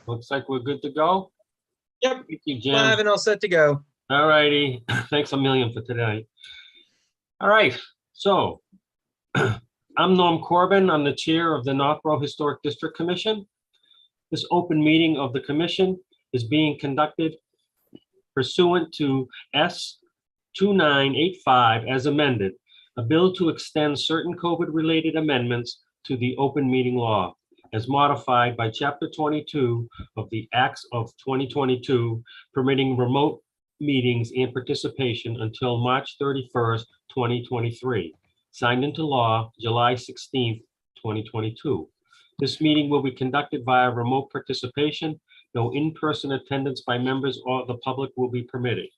Looks like we're good to go. Yep, Thank you, Jim. live and all set to go. All righty. Thanks a million for tonight. All right. So I'm Norm Corbin. I'm the chair of the Northborough Historic District Commission. This open meeting of the commission is being conducted pursuant to S 2985 as amended, a bill to extend certain COVID-related amendments to the open meeting law as modified by Chapter 22 of the Acts of 2022, permitting remote meetings and participation until March 31st, 2023, signed into law July 16th, 2022. This meeting will be conducted via remote participation. No in-person attendance by members or the public will be permitted.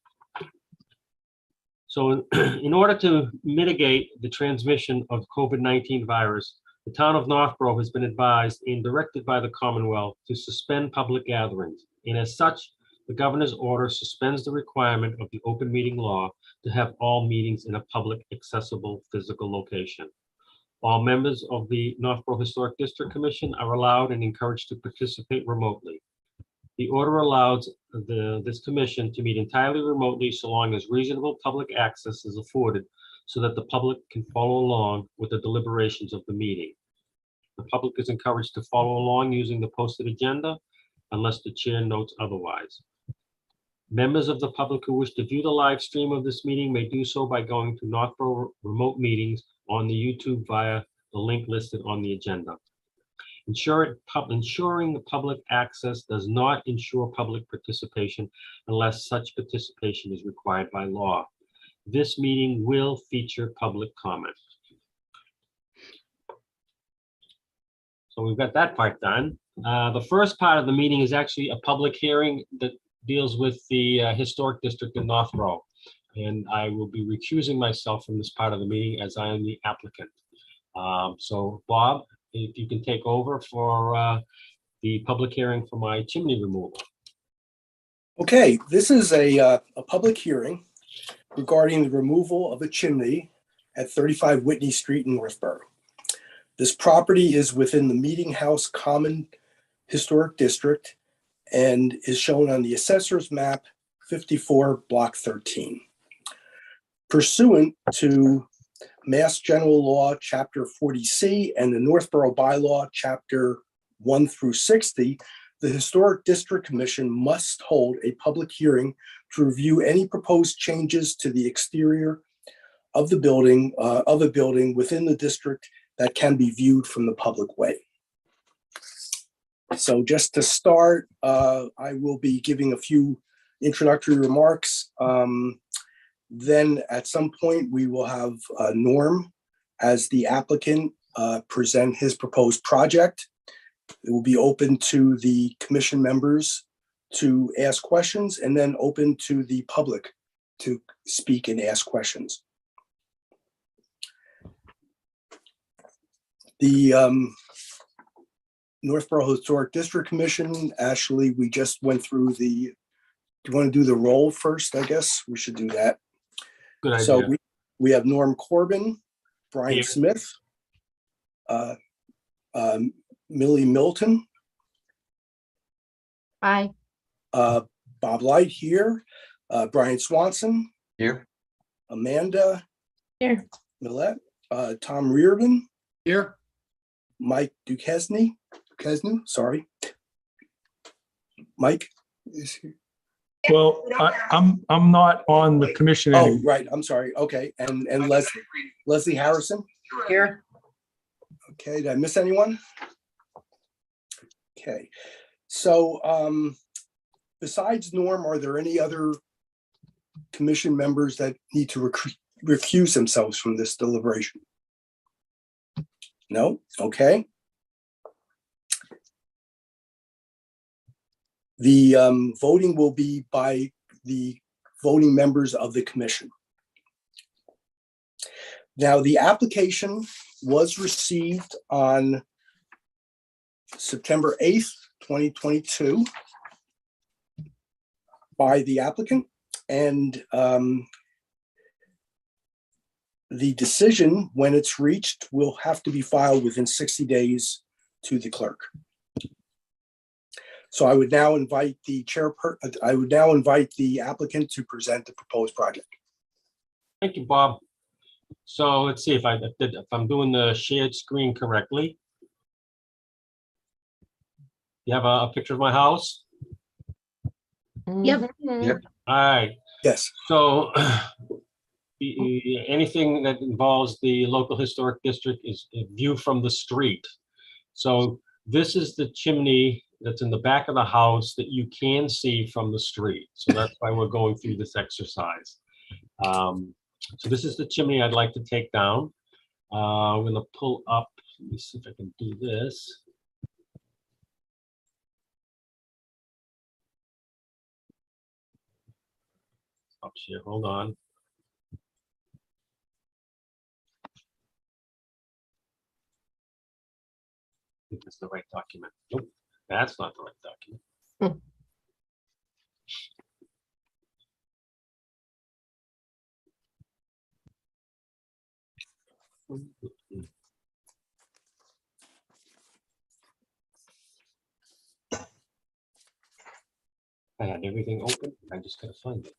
So in order to mitigate the transmission of COVID-19 virus, the town of Northborough has been advised and directed by the Commonwealth to suspend public gatherings. And as such, the governor's order suspends the requirement of the open meeting law to have all meetings in a public accessible physical location. All members of the Northborough Historic District Commission are allowed and encouraged to participate remotely. The order allows this commission to meet entirely remotely so long as reasonable public access is afforded so that the public can follow along with the deliberations of the meeting. The public is encouraged to follow along using the posted agenda unless the chair notes otherwise. Members of the public who wish to view the live stream of this meeting may do so by going to Northborough Remote Meetings on the YouTube via the link listed on the agenda. Ensuring the public access does not ensure public participation unless such participation is required by law. This meeting will feature public comment. So we've got that part done. The first part of the meeting is actually a public hearing that deals with the Historic District in Northborough. And I will be recusing myself from this part of the meeting as I am the applicant. So Bob, if you can take over for the public hearing for my chimney removal. Okay, this is a public hearing regarding the removal of a chimney at 35 Whitney Street in Northborough. This property is within the Meeting House Common Historic District and is shown on the Assessor's Map 54, Block 13. Pursuant to Mass General Law, Chapter 40C, and the Northborough Bylaw, Chapter 1 through 60, the Historic District Commission must hold a public hearing to review any proposed changes to the exterior of the building, within the district that can be viewed from the public way. So just to start, I will be giving a few introductory remarks. Then at some point, we will have Norm as the applicant present his proposed project. It will be open to the commission members to ask questions and then open to the public to speak and ask questions. The Northborough Historic District Commission, Ashley, we just went through the, do you want to do the roll first? I guess we should do that. Good idea. So we have Norm Corbin, Brian Here. Smith, Millie Milton. Aye. Bob Light here, Brian Swanson, Here. Amanda Here. Millette, Tom Reardon, Here. Mike Duquesne, sorry. Mike is here. Well, I'm not on the commission Oh, anymore. right, I'm sorry, okay, and Leslie Harrison. Here. Okay, did I miss anyone? Okay, so besides Norm, are there any other commission members that need to recuse themselves from this deliberation? No? Okay. The voting will be by the voting members of the commission. Now, the application was received on September 8th, 2022 by the applicant, and the decision, when it's reached, will have to be filed within 60 days to the clerk. So I would now invite the applicant to present the proposed project. Thank you, Bob. So let's see if I'm doing the shared screen correctly. You have a picture of my house? Yep. Yep. All right. Yes. So anything that involves the local historic district is a view from the street. So this is the chimney that's in the back of the house that you can see from the street. So that's why we're going through this exercise. So this is the chimney I'd like to take down. I'm going to pull up. Let me see if I can do this. Up here, hold on. I think that's the right document. Nope, that's not the right document. I had everything open. I just gotta find it.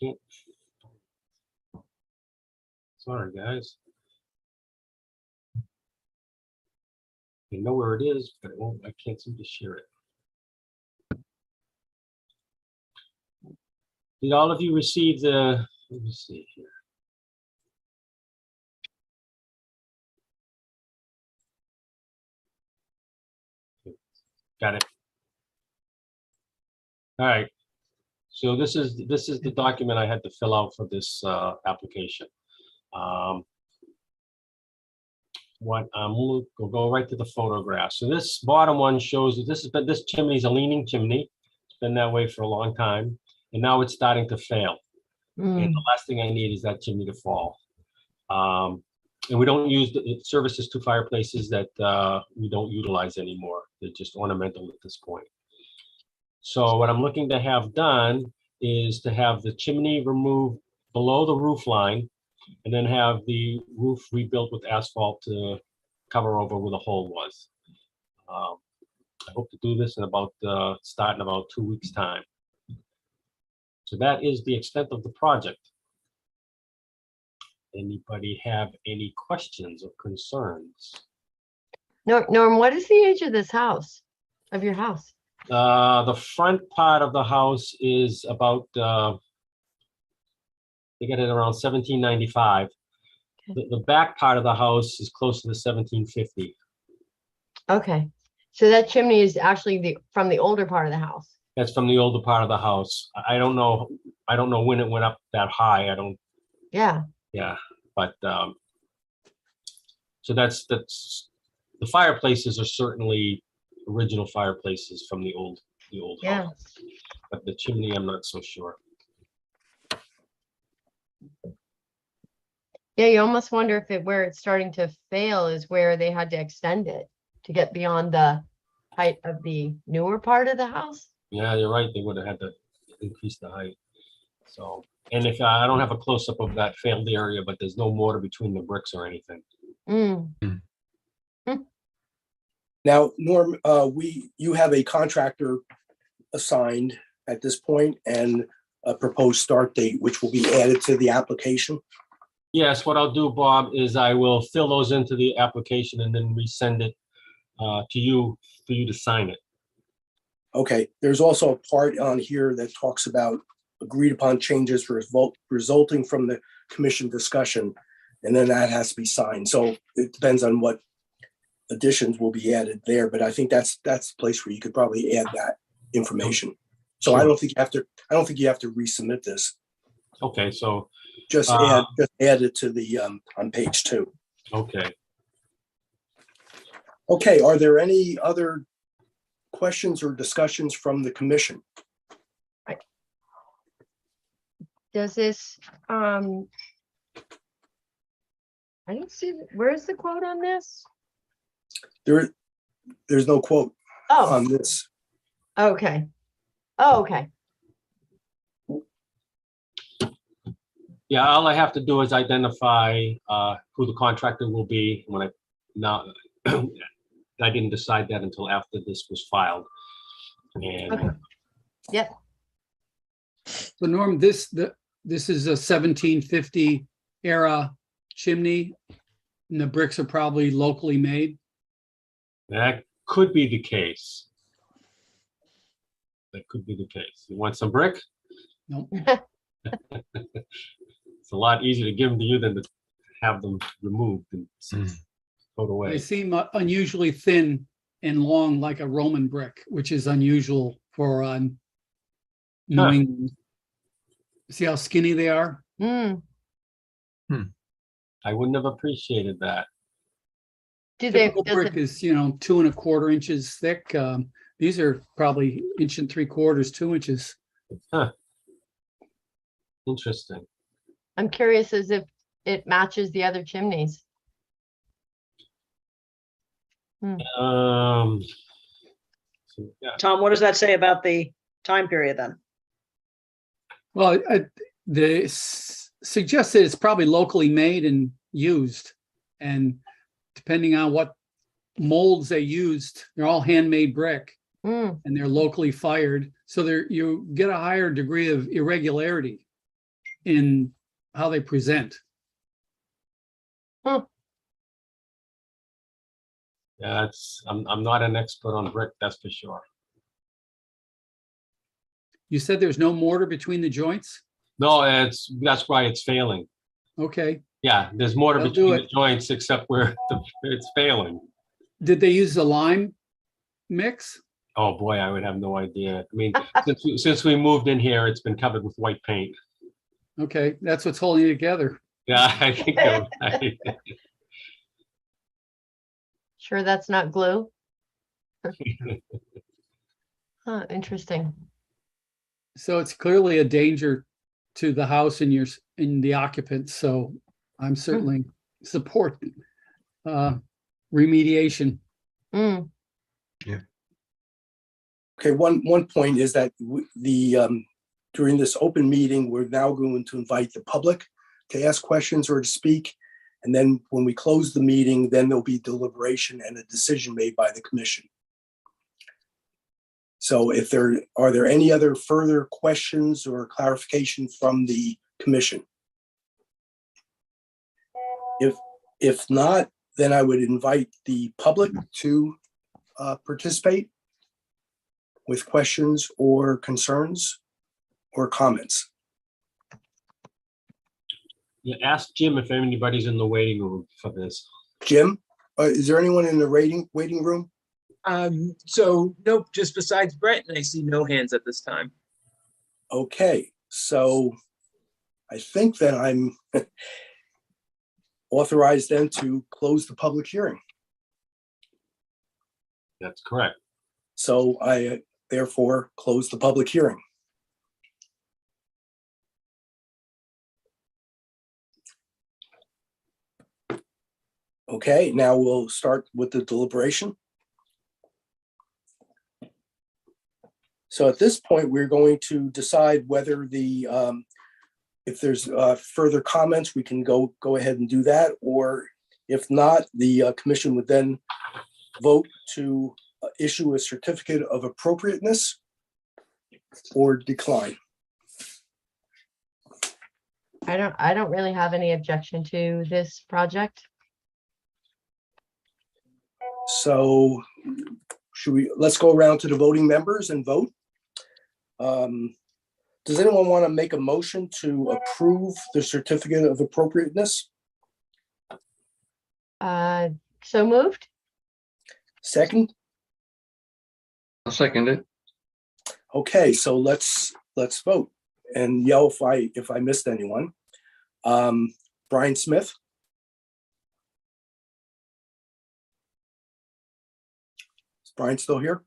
Can't. Sorry, guys. I know where it is, but I can't seem to share it. Did all of you receive the, let me see here. Got it. All right. So this is the document I had to fill out for this application. We'll go right to the photograph. So this bottom one shows that this chimney is a leaning chimney. It's been that way for a long time, and now it's starting to fail. And the last thing I need is that chimney to fall. And we don't use it services two fireplaces that we don't utilize anymore. They're just ornamental at this point. So what I'm looking to have done is to have the chimney removed below the roof line, and then have the roof rebuilt with asphalt to cover over where the hole was. I hope to do this in about start in about 2 weeks' time. So that is the extent of the project. Anybody have any questions or concerns? Norm, what is the age of this house, of your house? The front part of the house is about, they got it around 1795. The back part of the house is close to the 1750. Okay, so that chimney is actually from the older part of the house. That's from the older part of the house. I don't know when it went up that high. Yeah. Yeah, but so that's the fireplaces are certainly original fireplaces from the old Yeah. house. But the chimney, I'm not so sure. Yeah, you almost wonder if where it's starting to fail is where they had to extend it to get beyond the height of the newer part of the house. Yeah, you're right. They would have had to increase the height. So, and if I don't have a close up of that failed area, but there's no mortar between the bricks or anything. Now, Norm, you have a contractor assigned at this point and a proposed start date, which will be added to the application. Yes, what I'll do, Bob, is I will fill those into the application and then resend it to you for you to sign it. Okay, there's also a part on here that talks about agreed upon changes resulting from the commission discussion, and then that has to be signed. So it depends on what additions will be added there, but I think that's the place where you could probably add that information. So I don't think you have to resubmit this. Okay, so Just add it to the on page 2. okay. Okay, are there any other questions or discussions from the commission? Does this, I don't see, where's the quote on this? There there's no quote Oh, on this. okay. Oh, okay. Yeah, all I have to do is identify who the contractor will be when I didn't decide that until after this was filed. And Okay. Yep. So Norm, this is a 1750 era chimney, and the bricks are probably locally made. that could be the case. That could be the case. You want some brick? Nope. It's a lot easier to give them to you than to have them removed and put They away. seem unusually thin and long, like a Roman brick, which is unusual for New Huh. England. See how skinny they are? Mm. I wouldn't have appreciated that. Do they, Typical does brick it, is, 2¼ inches thick. These are probably 1¾ 2 inches. Interesting. I'm curious as if it matches the other chimneys. So, yeah, Tom, what does that say about the time period then? Well, suggested it's probably locally made and used. And depending on what molds they used, they're all handmade brick Mm. and they're locally fired. So you get a higher degree of irregularity in how they present. yeah, I'm not an expert on brick, that's for sure. You said there's no mortar between the joints? No, that's why it's failing. Okay. Yeah, there's mortar They'll do between the it. joints except where it's failing. Did they use the lime mix? Oh, boy, I would have no idea. I mean, since we moved in here, it's been covered with white paint. Okay, that's what's holding it together. Yeah, I think you're right. Sure that's not glue? Huh, interesting. So it's clearly a danger to the house and the occupants. So I'm certainly support remediation. Mm. Okay, one point is that during this open meeting, we're now going to invite the public to ask questions or to speak. And then when we close the meeting, then there'll be deliberation and a decision made by the commission. So are there any other further questions or clarification from the commission? If not, then I would invite the public to participate with questions or concerns or comments. Yeah, ask Jim if anybody's in the waiting room for this. Jim, is there anyone in the waiting room? So nope, just besides Brett, and I see no hands at this time. Okay, so I think that I'm authorized then to close the public hearing. That's correct. So I therefore close the public hearing. Okay, now we'll start with the deliberation. So at this point, we're going to decide whether if there's further comments, we can go ahead and do that, or if not, the commission would then vote to issue a certificate of appropriateness or decline. I don't really have any objection to this project. So let's go around to the voting members and vote. Does anyone want to make a motion to approve the certificate of appropriateness? So moved? Second? I'll second it. Okay, so let's vote and yell if I missed anyone. Brian Smith. Is Brian still here?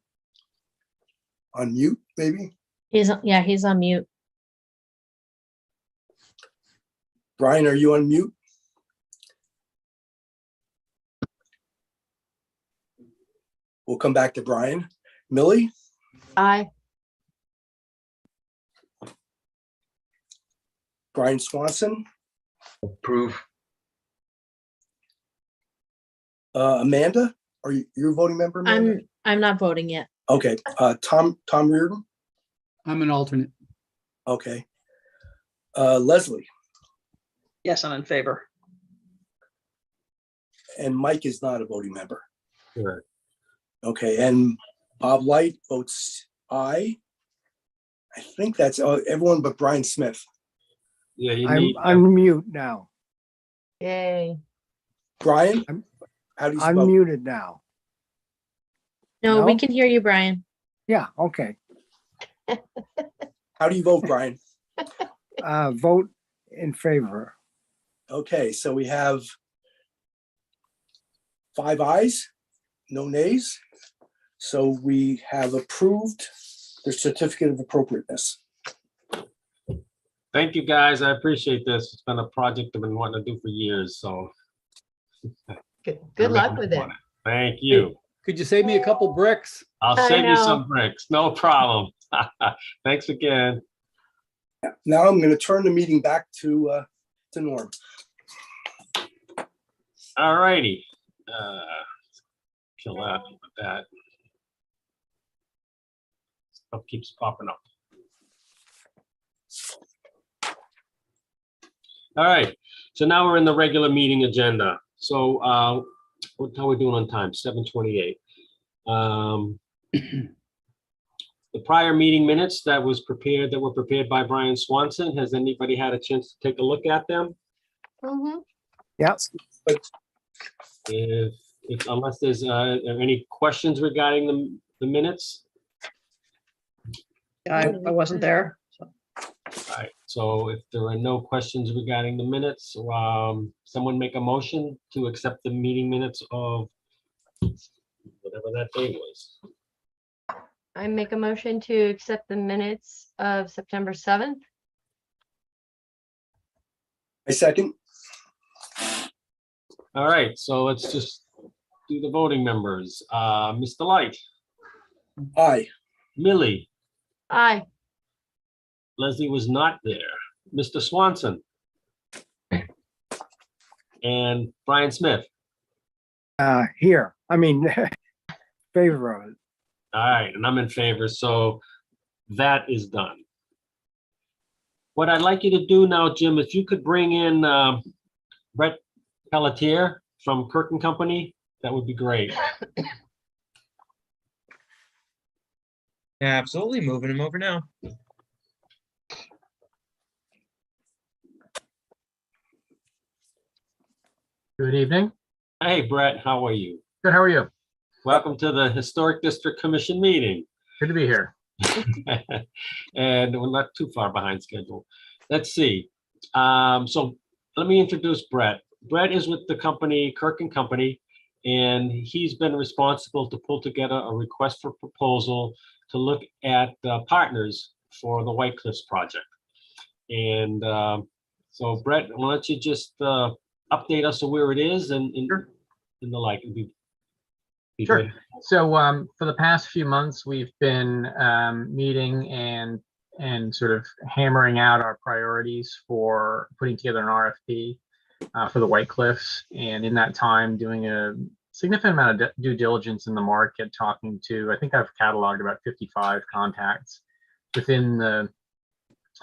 On mute, maybe? He's on mute. Brian, are you on mute? We'll come back to Brian. Millie, Aye. Brian Swanson, Approve. Amanda, are you a voting member, Amanda? I'm not voting yet. Okay, Tom Reardon, I'm an alternate. okay. Leslie, Yes, I'm in favor. and Mike is not a voting member. Correct. Okay, and Bob Light votes aye. I think that's everyone but Brian Smith. Yeah, you I'm need, unmute now. Yay. Brian, I'm- how do you I'm vote? muted now. No, we No? can hear you, Brian. Yeah, okay. How do you vote, Brian? Vote in favor. Okay, so we have 5 ayes, no nays. So we have approved the certificate of appropriateness. thank you, guys. I appreciate this. It's been a project I've been wanting to do for years, so. Good luck with it. Thank you. Could you save me a couple bricks? I'll I save you know. some bricks. No problem. Thanks again. Now I'm going to turn the meeting back to Norm. All righty. Kill that with that. Stuff keeps popping up. All right, so now we're in the regular meeting agenda. So how are we doing on time? 7:28. The prior meeting minutes that were prepared by Brian Swanson. Has anybody had a chance to take a look at them? Mhm. Yep. If unless there's any questions regarding the minutes? I wasn't there. So. All right, so if there are no questions regarding the minutes, someone make a motion to accept the meeting minutes of whatever that day was. I make a motion to accept the minutes of September 7th. I second. All right, so let's just do the voting members. Mr. Light, Aye. Millie, Aye. Leslie was not there. Mr. Swanson. And Brian Smith. Here, I mean, favor of it. All right, and I'm in favor, so that is done. What I'd like you to do now, Jim, if you could bring in Brett Pelletier from Kirk and Company, that would be great. Absolutely, moving him over now. Good evening. Hey, Brett, how are you? Good, how are you? Welcome to the Historic District Commission meeting. Good to be here. And we're not too far behind schedule. Let's see. So let me introduce Brett. Brett is with the company, Kirk and Company, and he's been responsible to pull together a request for proposal to look at partners for the White Cliffs project. And so Brett, why don't you just update us on where it is and Sure. and the like. It'd be Sure. good. So for the past few months, we've been meeting and sort of hammering out our priorities for putting together an RFP for the White Cliffs. And in that time, doing a significant amount of due diligence in the market, talking to, I think I've cataloged about 55 contacts within the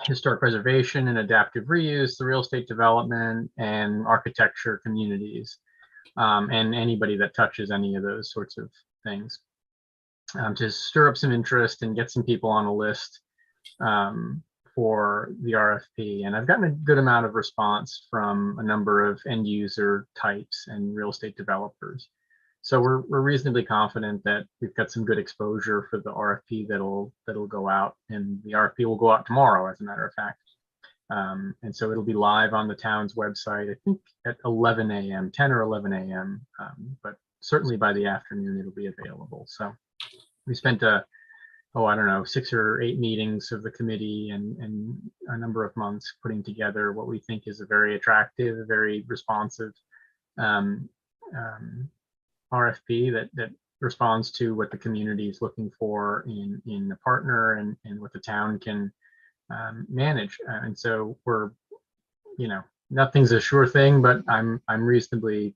historic preservation and adaptive reuse, the real estate development, and architecture communities, and anybody that touches any of those sorts of things, to stir up some interest and get some people on a list for the RFP. And I've gotten a good amount of response from a number of end user types and real estate developers. So we're reasonably confident that we've got some good exposure for the RFP that'll go out, and the RFP will go out tomorrow, as a matter of fact. And so it'll be live on the town's website, I think at 11 a.m., 10 or 11 a.m., but certainly by the afternoon it'll be available. So we spent I don't know, 6 or 8 meetings of the committee and a number of months putting together what we think is a very attractive, very responsive RFP that responds to what the community is looking for in a partner and what the town can manage. And so we're, nothing's a sure thing, but I'm reasonably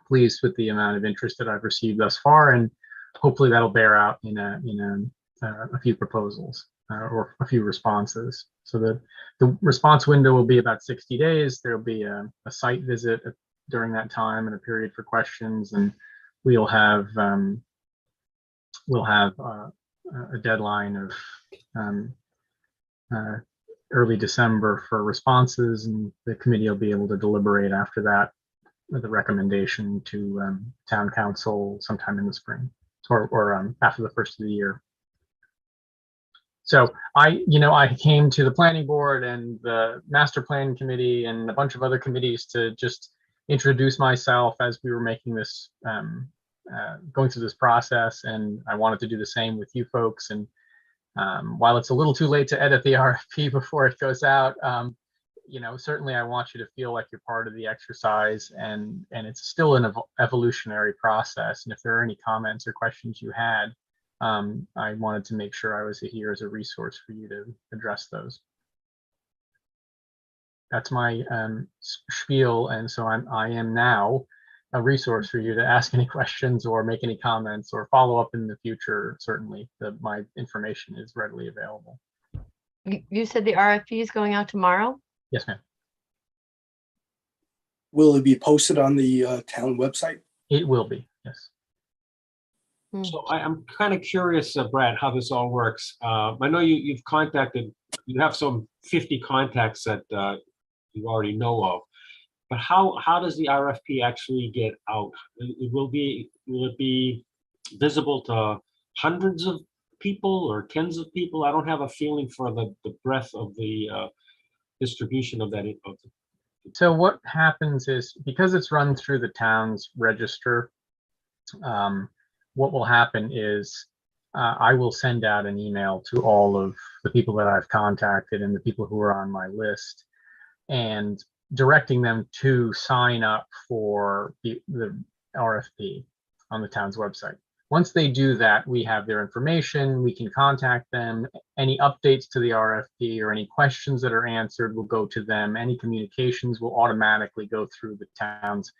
pleased with the amount of interest that I've received thus far, and hopefully that'll bear out in a few proposals or a few responses. So the response window will be about 60 days. There'll be a site visit during that time and a period for questions, and we'll have a deadline of early December for responses, and the committee will be able to deliberate after that with a recommendation to town council sometime in the spring or after the first of the year. So I came to the planning board and the master plan committee and a bunch of other committees to just introduce myself as we were making this, going through this process. And I wanted to do the same with you folks. And while it's a little too late to edit the RFP before it goes out, certainly I want you to feel like you're part of the exercise, and it's still an evolutionary process. And if there are any comments or questions you had, I wanted to make sure I was here as a resource for you to address those. That's my spiel, and so I am now a resource for you to ask any questions or make any comments or follow up in the future. Certainly, my information is readily available. You said the RFP is going out tomorrow? Yes, ma'am. Will it be posted on the town website? It will be, yes. So I'm kind of curious, Brad, how this all works. I know you have some 50 contacts that you already know of, but how does the RFP actually get out? Will it be visible to hundreds of people or tens of people? I don't have a feeling for the breadth of the distribution of that. So what happens is, because it's run through the town's register, what will happen is I will send out an email to all of the people that I've contacted and the people who are on my list, and directing them to sign up for the RFP on the town's website. Once they do that, we have their information, we can contact them. Any updates to the RFP or any questions that are answered will go to them. Any communications will automatically go through the town's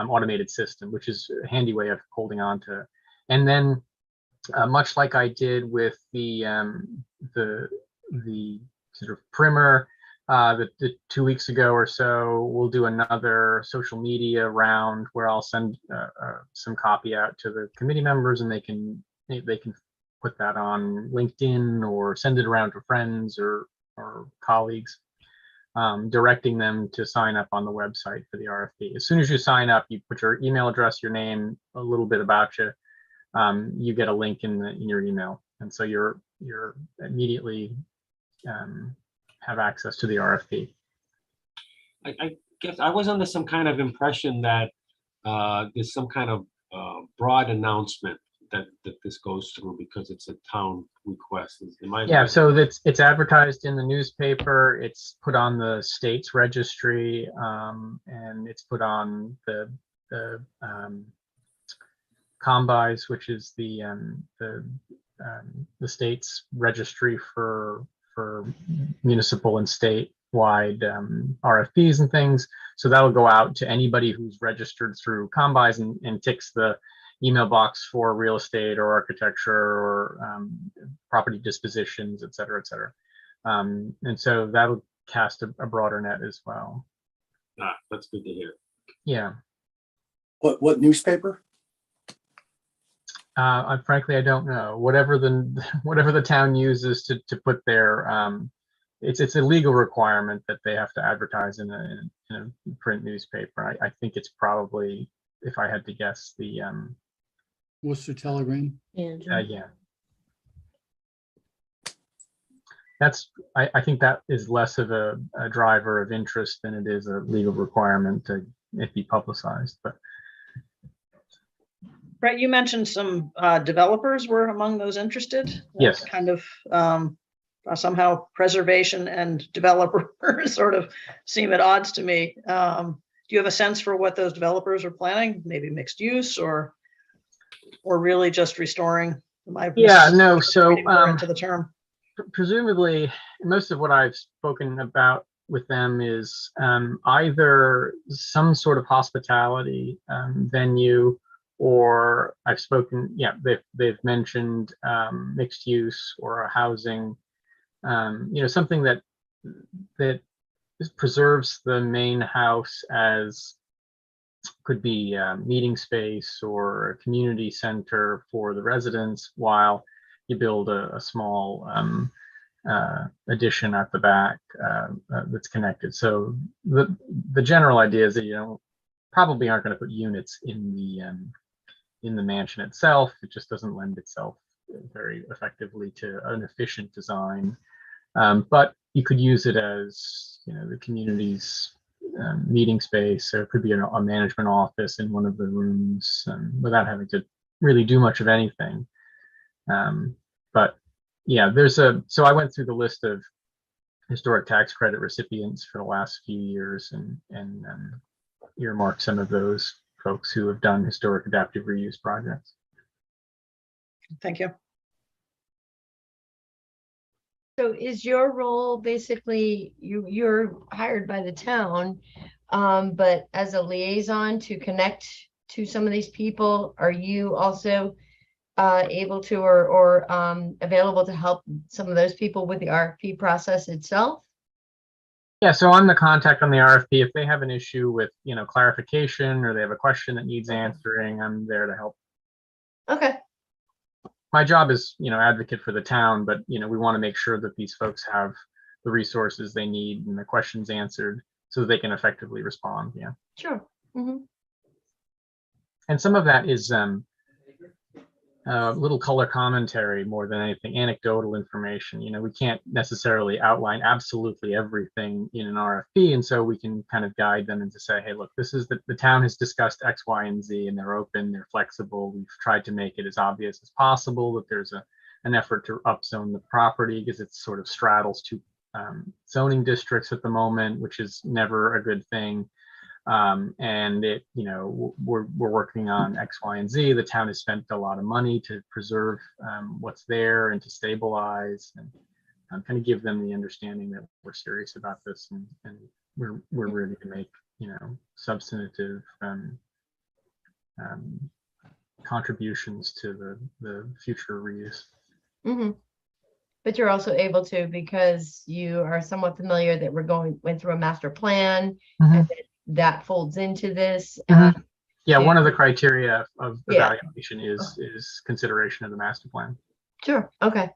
automated system, which is a handy way of holding on to. And then much like I did with the sort of primer, the 2 weeks ago or so, we'll do another social media round where I'll send some copy out to the committee members, and they can put that on LinkedIn or send it around to friends or colleagues, directing them to sign up on the website for the RFP. As soon as you sign up, you put your email address, your name, a little bit about you. You get a link in your email, and so you're immediately have access to the RFP. I guess I was under some kind of impression that there's some kind of broad announcement that this goes through because it's a town request. Yeah, so it's advertised in the newspaper, it's put on the state's registry, and it's put on the Combis, which is the state's registry for municipal and statewide RFPs and things. So that'll go out to anybody who's registered through Combis and ticks the email box for real estate or architecture or property dispositions, et cetera, et cetera. And so that'll cast a broader net as well. That's good to hear. Yeah. What newspaper? Frankly, I don't know. Whatever the town uses to put their, it's a legal requirement that they have to advertise in a print newspaper. I think it's probably, if I had to guess, the Worcester Telegram. yeah. I think that is less of a driver of interest than it is a legal requirement to it be publicized. But Brett, you mentioned some developers were among those interested. Yes. Kind of somehow preservation and developers sort of seem at odds to me. Do you have a sense for what those developers are planning? Maybe mixed use or? or really just restoring? Am I Yeah, no, so, reading more into the term? presumably, most of what I've spoken about with them is either some sort of hospitality venue, or I've spoken, yeah, they've mentioned mixed use or a housing, something that preserves the main house as could be meeting space or a community center for the residents, while you build a small addition at the back that's connected. So the general idea is that probably aren't going to put units in the mansion itself. It just doesn't lend itself very effectively to an efficient design. But you could use it as the community's meeting space. There could be a management office in one of the rooms without having to really do much of anything. But yeah, so I went through the list of historic tax credit recipients for the last few years and earmarked some of those folks who have done historic adaptive reuse projects. Thank you. So is your role basically, you're hired by the town, but as a liaison to connect to some of these people, are you also able to or available to help some of those people with the RFP process itself? Yeah, so I'm the contact on the RFP. If they have an issue with, clarification, or they have a question that needs answering, I'm there to help. Okay. My job is, advocate for the town, but, we want to make sure that these folks have the resources they need and the questions answered so that they can effectively respond. Yeah. Sure. Mm-hmm. And some of that is little color commentary more than anything, anecdotal information. We can't necessarily outline absolutely everything in an RFP, and so we can kind of guide them and to say, hey, look, this is the town has discussed X, Y, and Z, and they're open, they're flexible. We've tried to make it as obvious as possible that there's an effort to upzone the property because it sort of straddles two zoning districts at the moment, which is never a good thing. And we're working on X, Y, and Z. The town has spent a lot of money to preserve what's there and to stabilize and kind of give them the understanding that we're serious about this and we're ready to make substantive contributions to the future reuse. Mm-hmm. But you're also able to, because you are somewhat familiar that went through a master plan, and that folds into this. Yeah, one of the criteria of Yeah. evaluation is consideration of the master plan. Sure. Okay.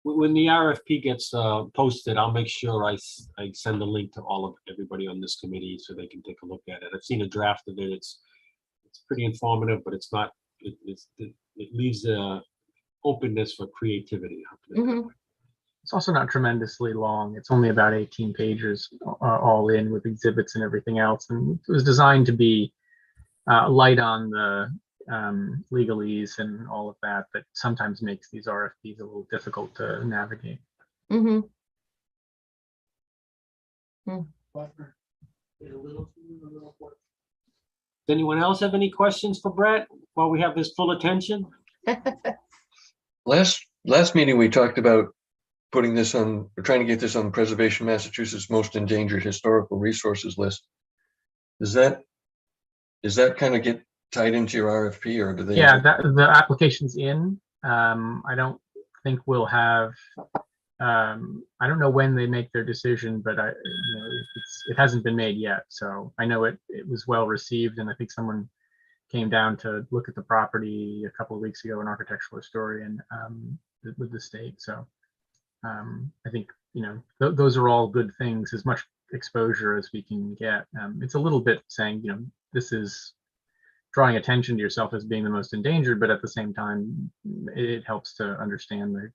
When the RFP gets posted, I'll make sure I send a link to everybody on this committee so they can take a look at it. I've seen a draft of it. It's pretty informative, but it's not. It leaves openness for creativity. Mm-hmm. It's also not tremendously long. It's only about 18 pages all in with exhibits and everything else. And it was designed to be light on the legalese and all of that sometimes makes these RFPs a little difficult to navigate. Mm-hmm. Does anyone else have any questions for Brett while we have his full attention? Last meeting, we talked about putting this on, we're trying to get this on Preservation Massachusetts Most Endangered Historical Resources list. Does that kind of get tied into your RFP, or do they? Yeah, the application's in. I don't think we'll have. I don't know when they make their decision, but it hasn't been made yet. So I know it was well received, and I think someone came down to look at the property a couple of weeks ago, an architectural historian with the state. So I think those are all good things. As much exposure as we can get. It's a little bit saying this is drawing attention to yourself as being the most endangered, but at the same time, it helps to understand the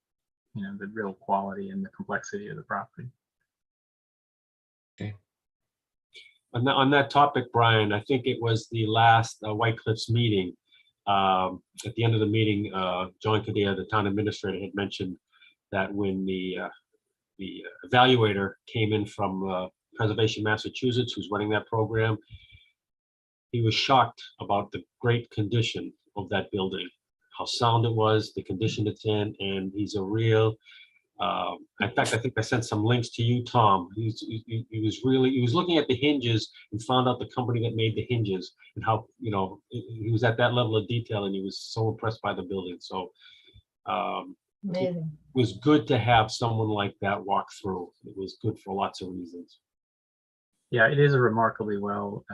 real quality and the complexity of the property. Okay. On that topic, Brian, I think it was the last White Cliffs meeting. At the end of the meeting, John Kadia, the town administrator, had mentioned that when the evaluator came in from Preservation Massachusetts, who's running that program, he was shocked about the great condition of that building, how sound it was, the condition it's in, and he's a real, in fact, I think I sent some links to you, Tom. He was looking at the hinges and found out the company that made the hinges and how, he was at that level of detail and he was so impressed by the building. So it Amazing. was good to have someone like that walk through. It was good for lots of reasons. Yeah, it is a remarkably well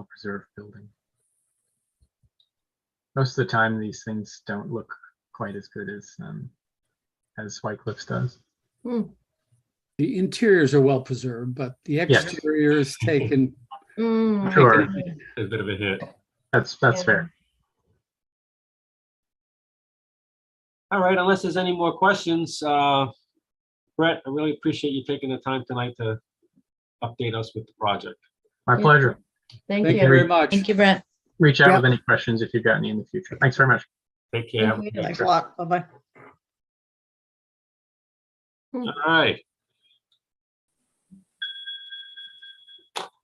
preserved building. Most of the time, these things don't look quite as good as White Cliffs does. The interiors are well preserved, but the Yes. exterior is taken. Sure. A bit of a hit. That's Yeah. fair. All right, unless there's any more questions, Brett, I really appreciate you taking the time tonight to update us with the project. My Yeah. pleasure. Thank Thank you you. very much. Thank you, Brett. Reach out Yeah. with any questions if you've got any in the future. Thanks very much. Take care. Thank you. Thanks a lot. Bye-bye. All right.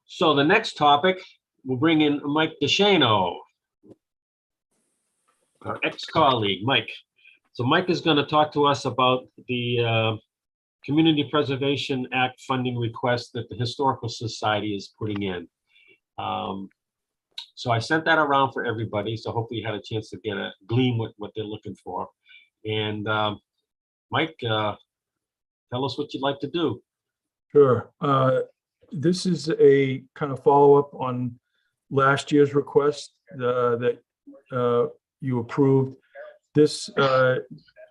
So the next topic, we'll bring in Mike DeShano, our ex-colleague, Mike. So Mike is going to talk to us about the Community Preservation Act funding request that the Historical Society is putting in. So I sent that around for everybody, so hopefully you had a chance to get a gleam with what they're looking for. And Mike, tell us what you'd like to do. Sure. This is a kind of follow-up on last year's request that you approved. This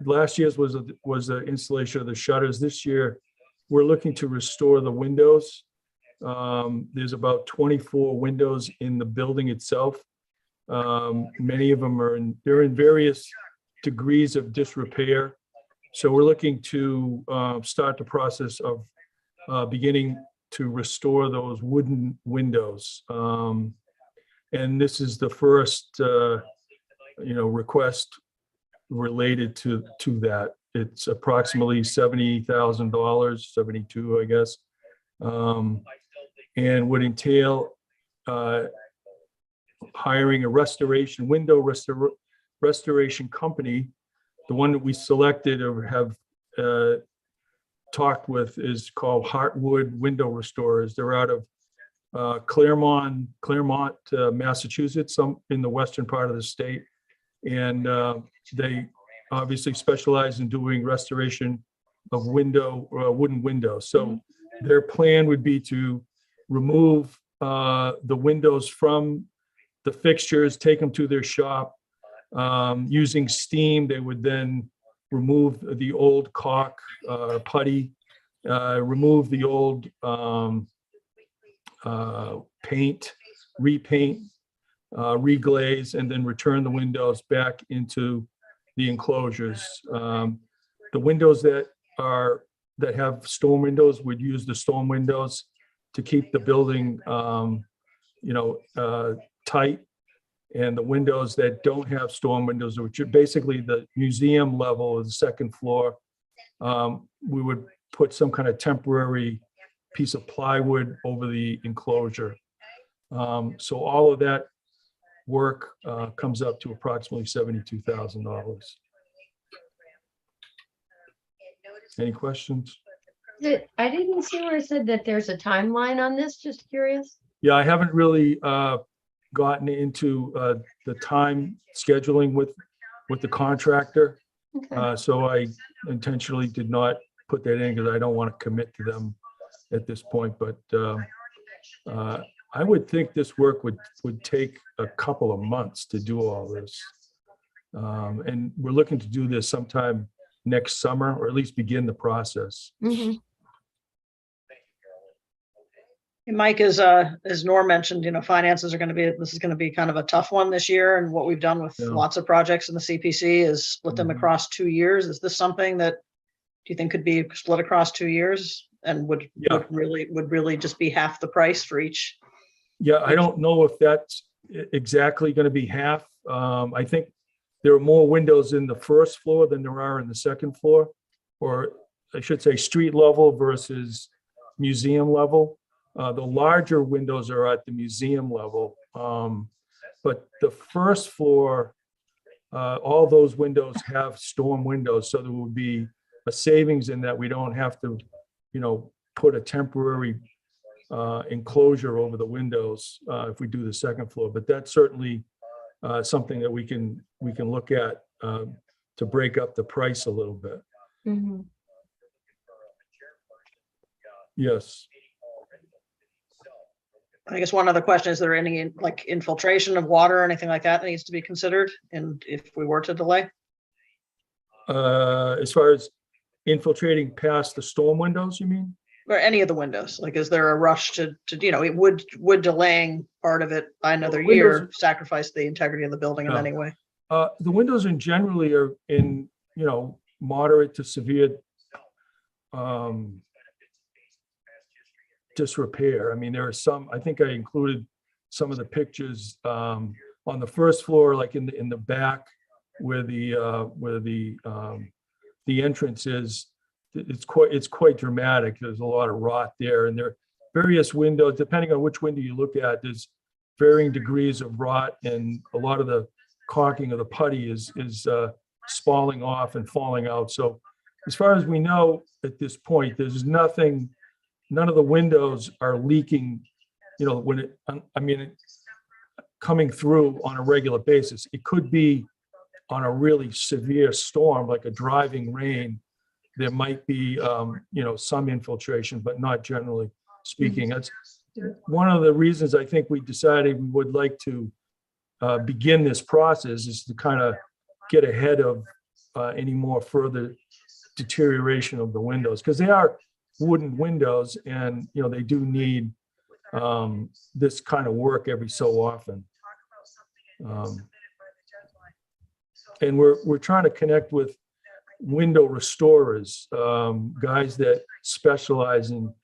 last year's was the installation of the shutters. This year, we're looking to restore the windows. There's about 24 windows in the building itself. Many of them they're in various degrees of disrepair. So we're looking to start the process of beginning to restore those wooden windows. And this is the first, request related to that. It's approximately $70,000, 72, I guess. And would entail hiring a restoration company. The one that we selected or have talked with is called Heartwood Window Restorers. They're out of Claremont, Massachusetts, in the western part of the state. And they obviously specialize in doing restoration of wooden windows. So their plan would be to remove the windows from the fixtures, take them to their shop. Using steam, they would then remove the old caulk, putty, remove the old paint, repaint, reglaze, and then return the windows back into the enclosures. The windows that have storm windows would use the storm windows to keep the building, tight. And the windows that don't have storm windows, which are basically the museum level of the second floor, we would put some kind of temporary piece of plywood over the enclosure. So all of that work comes up to approximately $72,000. Any questions? I didn't see where it said that there's a timeline on this, just curious. Yeah, I haven't really gotten into the time scheduling with the contractor. Okay. So I intentionally did not put that in because I don't want to commit to them at this point. But I would think this work would take a couple of months to do all this. And we're looking to do this sometime next summer, or at least begin the process. Mhm. And Mike, as Norm mentioned, finances this is going to be kind of a tough one this year. And what we've done with Yeah. lots of projects in the CPC is split them Mhm. across 2 years. Is this something that do you think could be split across 2 years and would really just be half the price for each? Yeah, I don't know if that's exactly going to be half. I think there are more windows in the first floor than there are in the second floor, or I should say street level versus museum level. The larger windows are at the museum level. But the first floor all those windows have storm windows, so there would be a savings in that we don't have to, put a temporary enclosure over the windows if we do the second floor. But that's certainly something that we can look at to break up the price a little bit. Mhm. Yes. I guess one other question, is there any like infiltration of water or anything like that needs to be considered? And if we were to delay? As far as infiltrating past the storm windows, you mean? Or any of the windows, like, is there a rush to, it would delaying part of it by another year windows- sacrifice the integrity of the building in No. any way? The windows in generally are in, moderate to severe disrepair. I mean, there are some, I think I included some of the pictures on the first floor, like in the back where the entrance is. It's quite dramatic. There's a lot of rot there, and there are various windows, depending on which window you look at, there's varying degrees of rot, and a lot of the caulking of the putty is spalling off and falling out. So as far as we know at this point, there's nothing, none of the windows are leaking, coming through on a regular basis. It could be on a really severe storm, like a driving rain. There might be, some infiltration, but not generally speaking. That's one of the reasons I think we decided we would like to begin this process, is to kind of get ahead of any more further deterioration of the windows, because they are wooden windows, and they do need this kind of work every so often. And we're trying to connect with window restorers, guys that specialize in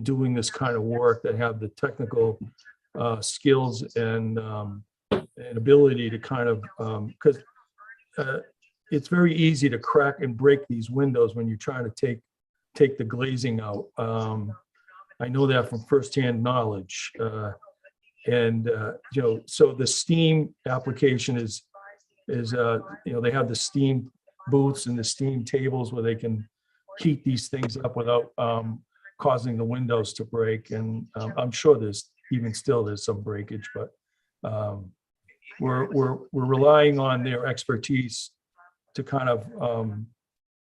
doing this kind of work, that have the technical skills and ability to kind of, because it's very easy to crack and break these windows when you're trying to take the glazing out. I know that from firsthand knowledge. So the steam application is they have the steam booths and the steam tables where they can heat these things up without causing the windows to break. And I'm sure there's some breakage, but we're relying on their expertise to kind of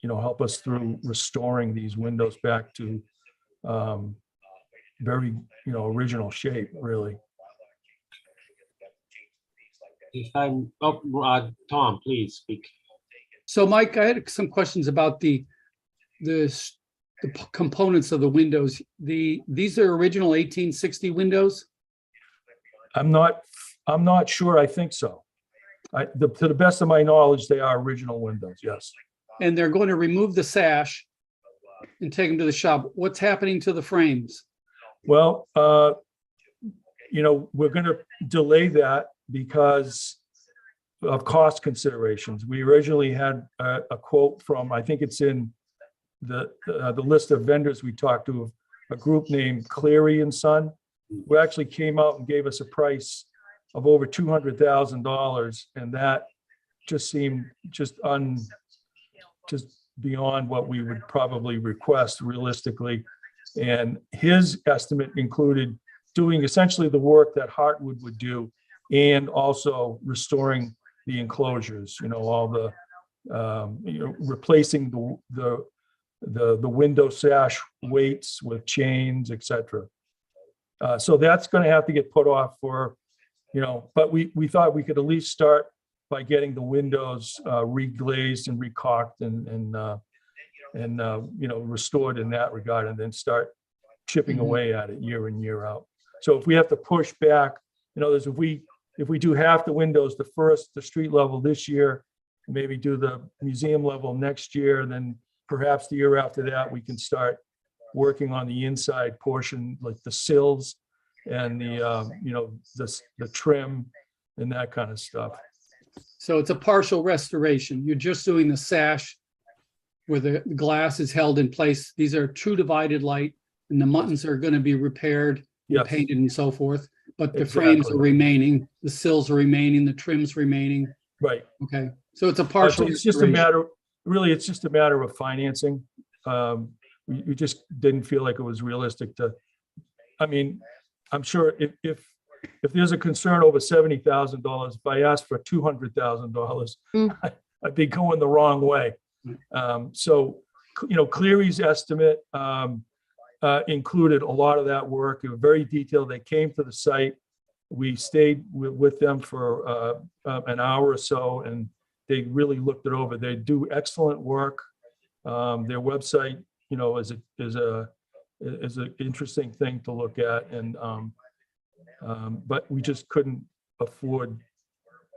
help us through restoring these windows back to very original shape, really. If I'm, Tom, please speak. So Mike, I had some questions about the components of the windows. These are original 1860 windows? I'm not sure. I think so. To the best of my knowledge, they are original windows, yes. And they're going to remove the sash and take them to the shop. What's happening to the frames? Well, we're going to delay that because of cost considerations. We originally had a quote from, I think it's in the list of vendors we talked to, a group named Cleary and Son, who actually came out and gave us a price of over $200,000, and that just seemed just beyond what we would probably request realistically. And his estimate included doing essentially the work that Heartwood would do, and also restoring the enclosures, all the replacing the window sash weights with chains, etc. So that's going to have to get put off for, but we thought we could at least start by getting the windows reglazed and recaulked and restored in that regard, and then start chipping away at it year in, year out. So if we have to push back, if we do half the windows, the street level this year, maybe do the museum level next year, then perhaps the year after that, we can start working on the inside portion, like the sills and the trim and that kind of stuff. So it's a partial restoration. You're just doing the sash where the glass is held in place. These are true divided light, and the muttons are going to be repaired, Yes. painted and so forth. But the Exactly. frames are remaining, the sills are remaining, the trim's remaining, Right. Okay, so it's a partial. It's just a restoration. matter, really, it's just a matter of financing. We just didn't feel like it was realistic to, I mean, I'm sure if there's a concern over $70,000, if I asked for $200,000, I'd be going the wrong way. So, Cleary's estimate included a lot of that work. It was very detailed. They came to the site. We stayed with them for an hour or so, and they really looked it over. They do excellent work. Their website, is an interesting thing to look at, and but we just couldn't afford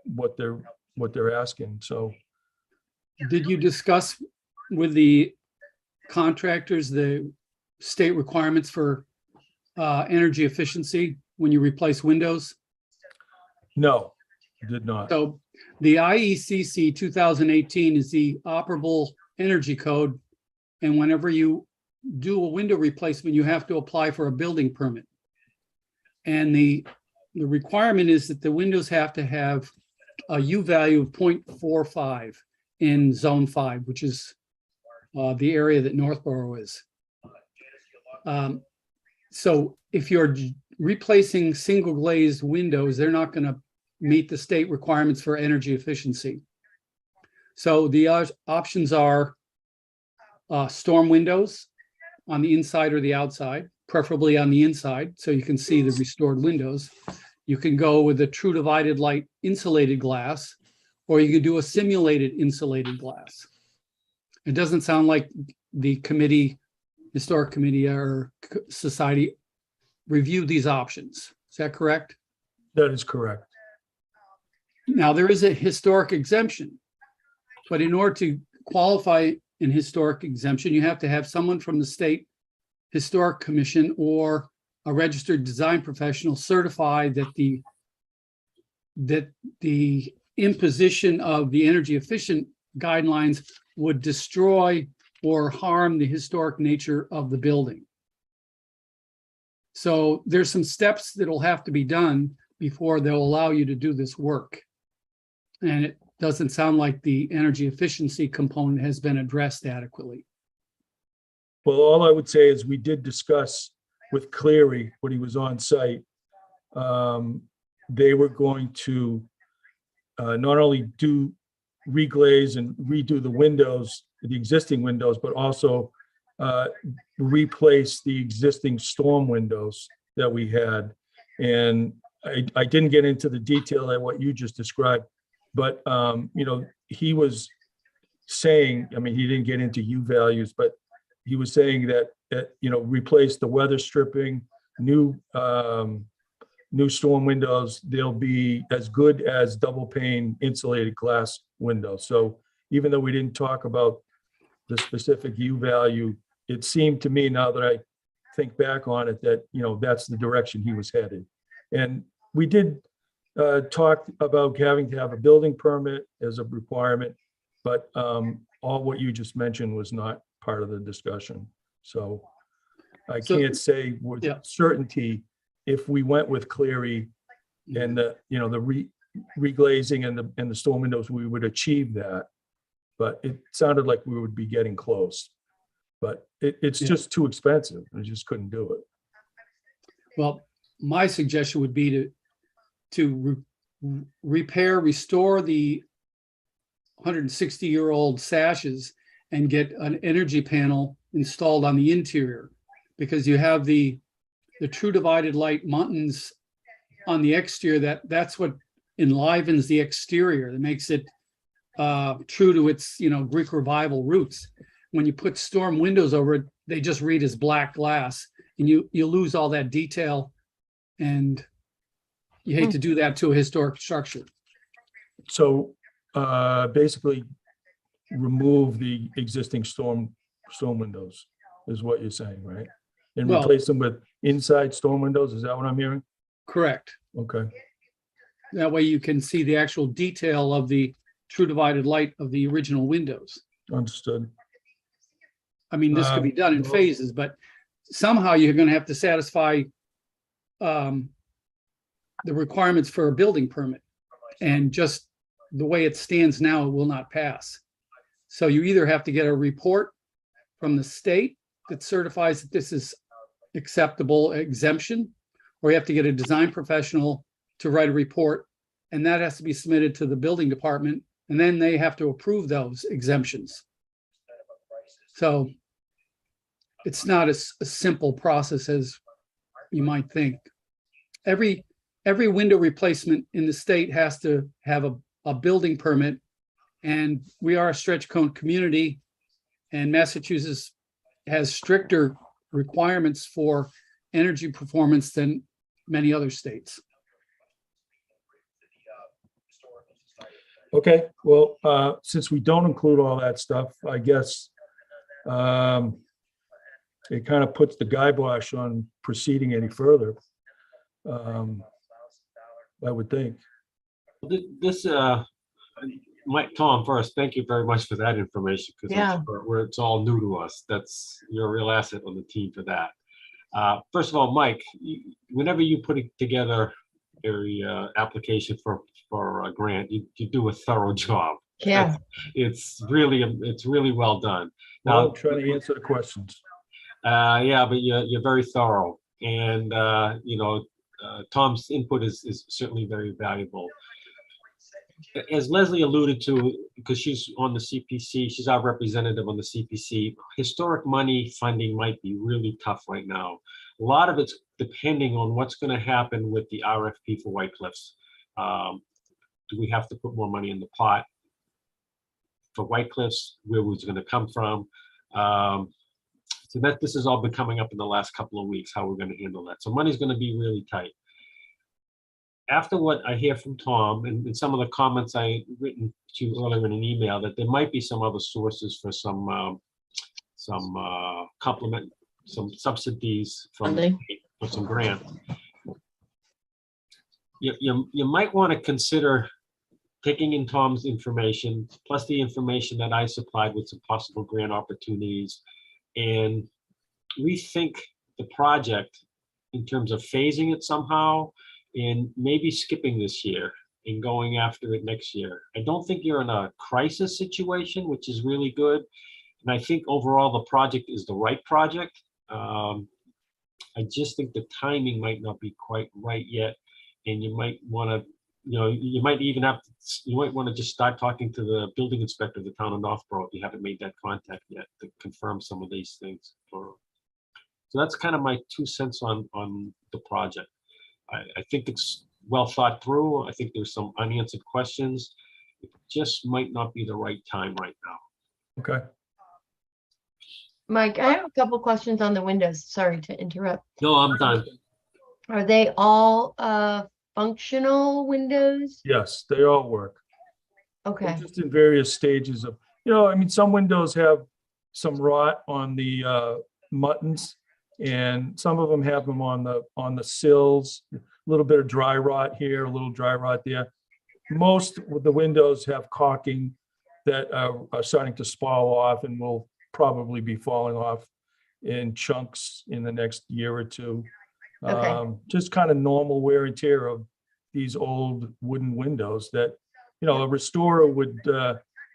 what they're asking. So, Did you discuss with the contractors the state requirements for energy efficiency when you replace windows? no, did not. So the IECC 2018 is the operable energy code. And whenever you do a window replacement, you have to apply for a building permit. And the requirement is that the windows have to have a U value of 0.45 in zone 5, which is the area that Northborough is. So if you're replacing single glazed windows, they're not going to meet the state requirements for energy efficiency. So the options are storm windows on the inside or the outside, preferably on the inside, so you can see the restored windows. You can go with a true divided light insulated glass, or you could do a simulated insulated glass. It doesn't sound like the committee, historic committee or society reviewed these options. Is that correct? That is correct. Now, there is a historic exemption, but in order to qualify an historic exemption, you have to have someone from the State Historic Commission or a registered design professional certify that the imposition of the energy efficient guidelines would destroy or harm the historic nature of the building. So there's some steps that'll have to be done before they'll allow you to do this work. And it doesn't sound like the energy efficiency component has been addressed adequately. Well, all I would say is we did discuss with Cleary when he was on site. They were going to not only do reglaze and redo the windows, the existing windows, but also replace the existing storm windows that we had. And I didn't get into the detail of what you just described, but he was saying, I mean, he didn't get into U values, but he was saying that replace the weather stripping, new storm windows, they'll be as good as double pane insulated glass windows. So even though we didn't talk about the specific U value, it seemed to me, now that I think back on it, that that's the direction he was headed. And we did talk about having to have a building permit as a requirement, but all what you just mentioned was not part of the discussion. So I can't say with certainty if we went with Cleary and the reglazing and the storm windows, we would achieve that. But it sounded like we would be getting close. But it's just too expensive. I just couldn't do it. Well, my suggestion would be to restore the 160-year-old sashes and get an energy panel installed on the interior, because you have the true divided light muntins on the exterior. That's what enlivens the exterior, that makes it true to its Greek revival roots. When you put storm windows over it, they just read as black glass, and you lose all that detail, and you hate to do that to a historic structure. So basically remove the existing storm windows is what you're saying, right? And replace them with inside storm windows. Is that what I'm hearing? Correct. Okay. That way you can see the actual detail of the true divided light of the original windows. Understood. I mean, this could be done in phases, but somehow you're going to have to satisfy the requirements for a building permit. And just the way it stands now, it will not pass. So you either have to get a report from the state that certifies that this is acceptable exemption, or you have to get a design professional to write a report, and that has to be submitted to the building department, and then they have to approve those exemptions. So it's not as a simple process as you might think. Every window replacement in the state has to have a building permit, and we are a stretch cone community, and Massachusetts has stricter requirements for energy performance than many other states. Okay, well, since we don't include all that stuff, I guess it kind of puts the kibosh on proceeding any further. I would think. This, Mike, Tom, first, thank you very much for that information, because Yeah. it's all new to us. You're a real asset on the team for that. First of all, Mike, whenever you put together a application for a grant, you do a thorough job. Yeah. It's really well done. I'll try to answer the questions. Yeah, but you're very thorough, and Tom's input is certainly very valuable. As Leslie alluded to, because she's on the CPC, she's our representative on the CPC, historic money funding might be really tough right now. A lot of it's depending on what's going to happen with the RFP for White Cliffs. Do we have to put more money in the pot for White Cliffs? Where was it going to come from? So this has all been coming up in the last couple of weeks, how we're going to handle that. So money's going to be really tight. After what I hear from Tom and some of the comments I written to you earlier in an email, that there might be some other sources for some subsidies from Funding. for some grant. You might want to consider taking in Tom's information, plus the information that I supplied with some possible grant opportunities, and rethink the project in terms of phasing it somehow, and maybe skipping this year and going after it next year. I don't think you're in a crisis situation, which is really good. And I think overall the project is the right project. I just think the timing might not be quite right yet. And you might want to, you might want to just start talking to the building inspector of the town of Northborough if you haven't made that contact yet to confirm some of these things. So that's kind of my 2 cents on the project. I think it's well thought through. I think there's some unanswered questions. It just might not be the right time right now. Okay. Mike, I have a couple questions on the windows. Sorry to interrupt. No, I'm done. Are they all functional windows? Yes, they all work. Okay. Just in various stages of, some windows have some rot on the muttons, and some of them have them on the sills, a little bit of dry rot here, a little dry rot there. Most of the windows have caulking that are starting to spall off and will probably be falling off in chunks in the next year or two. Okay. Just kind of normal wear and tear of these old wooden windows that, a restorer would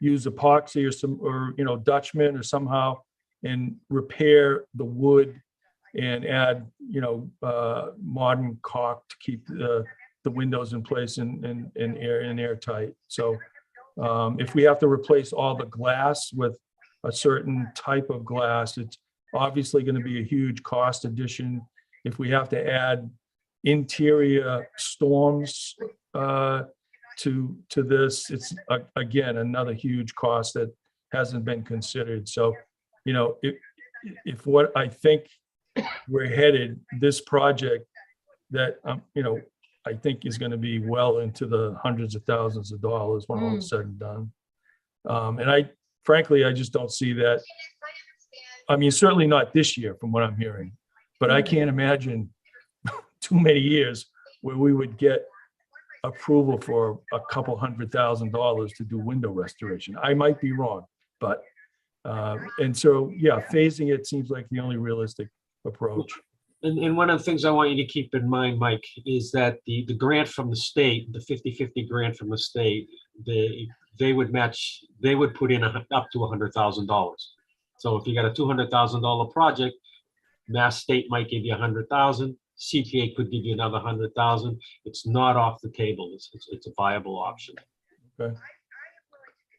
use epoxy or Dutchman or somehow and repair the wood and add, modern caulk to keep the windows in place and airtight. So if we have to replace all the glass with a certain type of glass, it's obviously going to be a huge cost addition. If we have to add interior storms to this, it's again another huge cost that hasn't been considered. So, if what I think we're headed, this project that I think is going to be well into the hundreds of thousands of dollars when all is said and done. And frankly, I just don't see that. I mean, certainly not this year from what I'm hearing, but I can't imagine too many years where we would get approval for a couple $100,000 to do window restoration. I might be wrong, but, and so, yeah, phasing it seems like the only realistic approach. And one of the things I want you to keep in mind, Mike, is that the grant from the state, the 50/50 grant from the state, they would match, they would put in up to $100,000. So if you got a $200,000 project, Mass State might give you 100,000, CPA could give you another 100,000. It's not off the table. It's a viable option.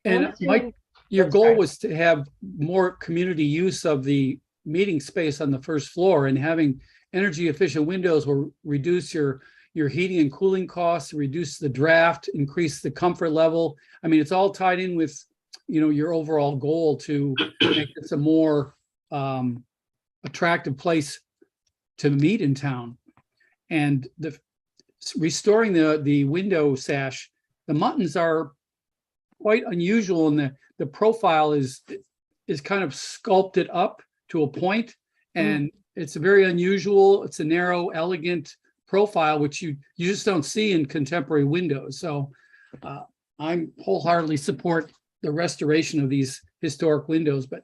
And Mike, your goal was to have more community use of the meeting space on the first floor, and having energy efficient windows will reduce your heating and cooling costs, reduce the draft, increase the comfort level. I mean, it's all tied in with, you know, your overall goal to make this a more attractive place to meet in town. And restoring the window sash, the muttons are quite unusual, and the profile is kind of sculpted up to a point, and it's very unusual. It's a narrow, elegant profile, which you just don't see in contemporary windows. So I'm wholeheartedly support the restoration of these historic windows, but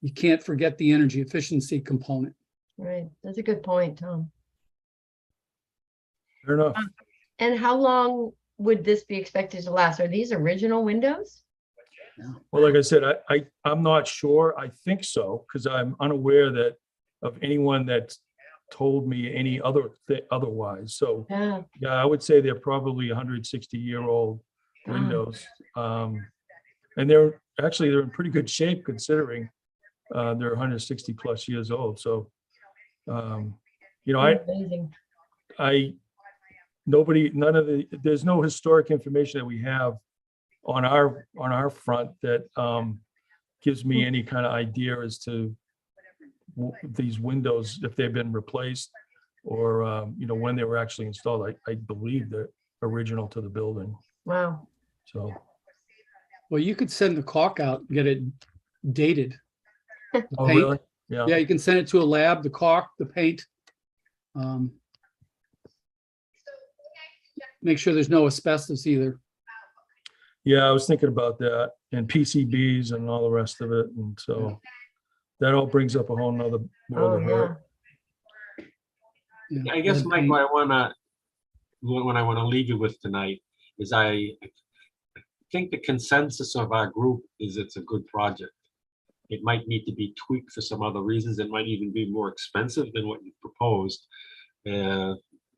you can't forget the energy efficiency component. Right, that's a good point, Tom. Fair enough. And how long would this be expected to last? Are these original windows? Well, like I said, I'm not sure. I think so, because I'm unaware of anyone that's told me any otherwise. So Yeah. yeah, I would say they're probably 160-year-old Wow. windows. And they're in pretty good shape considering they're 160 plus years old. So, you know, Amazing. there's no historic information that we have on our front that gives me any kind of idea as to these windows, if they've been replaced or, you know, when they were actually installed. I believe they're original to the building. Wow. So, Well, you could send the caulk out and get it dated. The oh, paint. really? Yeah. Yeah, you can send it to a lab, the caulk, the paint. Make sure there's no asbestos either. Yeah, I was thinking about that, and PCBs and all the rest of it. And so that all brings up a whole nother Oh, world of yeah. hurt. Yeah, I guess, lead Mike, paint. what I want to leave you with tonight is I think the consensus of our group is it's a good project. It might need to be tweaked for some other reasons. It might even be more expensive than what you proposed.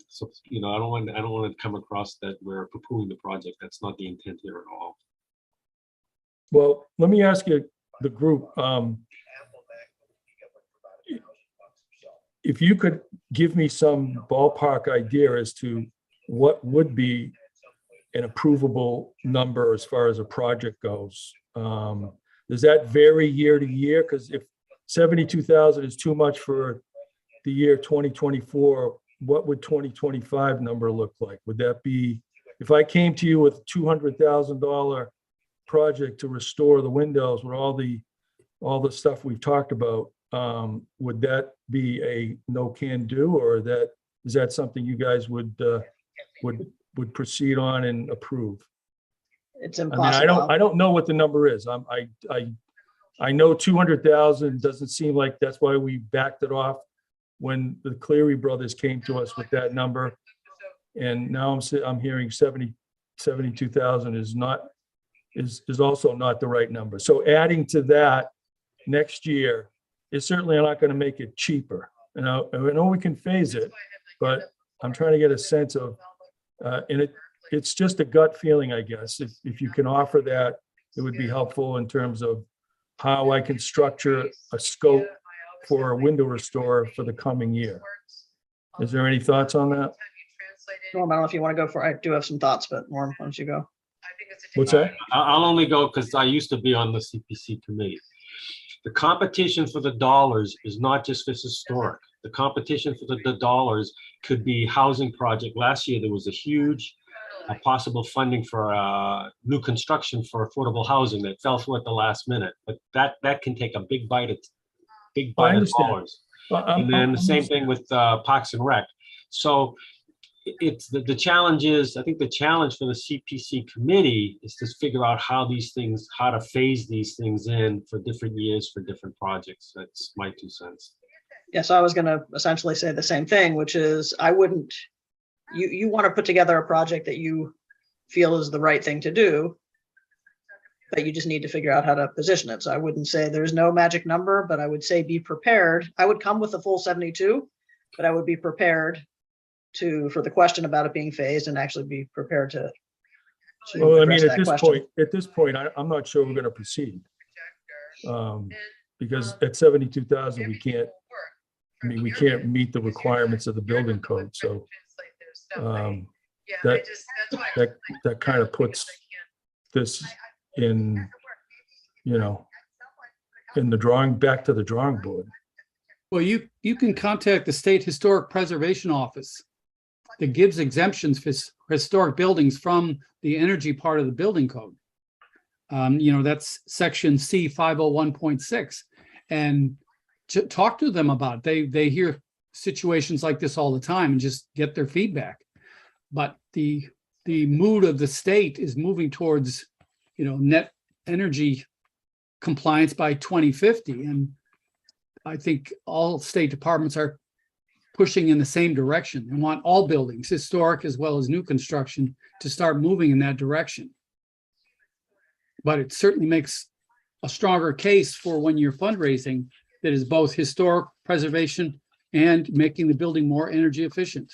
So, you know, I don't want to come across that we're poo-pooing the project. That's not the intent here at all. Well, let me ask you, the group, if you could give me some ballpark idea as to what would be an approvable number as far as a project goes. Does that vary year to year? Because if 72,000 is too much for the year 2024, what would 2025 number look like? Would that be, if I came to you with $200,000 project to restore the windows with all the stuff we've talked about, would that be a no can do, or is that something you guys would proceed on and approve? It's I mean, impossible. I don't know what the number is. I know 200,000 doesn't seem like that's why we backed it off when the Cleary brothers came to us with that number. And now I'm hearing 72,000 is also not the right number. So adding to that next year is certainly not going to make it cheaper. And I know we can phase it, but I'm trying to get a sense of, and it's just a gut feeling, I guess. If you can offer that, it would be helpful in terms of how I can structure a scope for a window restore for the coming year. Is there any thoughts on that? Norm, I don't know if you want to go for, I do have some thoughts, but Norm, why don't you go? What's that? I'll only go because I used to be on the CPC committee. The competition for the dollars is not just for historic. The competition for the dollars could be housing project. Last year, there was a huge possible funding for new construction for affordable housing that fell through at the last minute. But that can take a big bite of understand. dollars. And then the same thing with Parks and Rec. So it's the challenge is, I think the challenge for the CPC committee is to figure out how to phase these things in for different years for different projects. That's my 2 cents. Yes, I was gonna essentially say the same thing, which is I wouldn't, you want to put together a project that you feel is the right thing to do, but you just need to figure out how to position it. So I wouldn't say there's no magic number, but I would say be prepared. I would come with a full 72, but I would be prepared for the question about it being phased and actually be prepared to Well, I address mean, that question. at this point, I'm not sure we're gonna proceed. Because at 72,000, we can't meet the requirements of the building code, so. That kind of puts this in, in the back to the drawing board. Well, you can contact the State Historic Preservation Office that gives exemptions for historic buildings from the energy part of the building code. That's section C 501.6, and talk to them about it. They hear situations like this all the time and just get their feedback. But the mood of the state is moving towards, net energy compliance by 2050. And I think all state departments are pushing in the same direction and want all buildings, historic as well as new construction, to start moving in that direction. But it certainly makes a stronger case for when you're fundraising that is both historic preservation and making the building more energy efficient.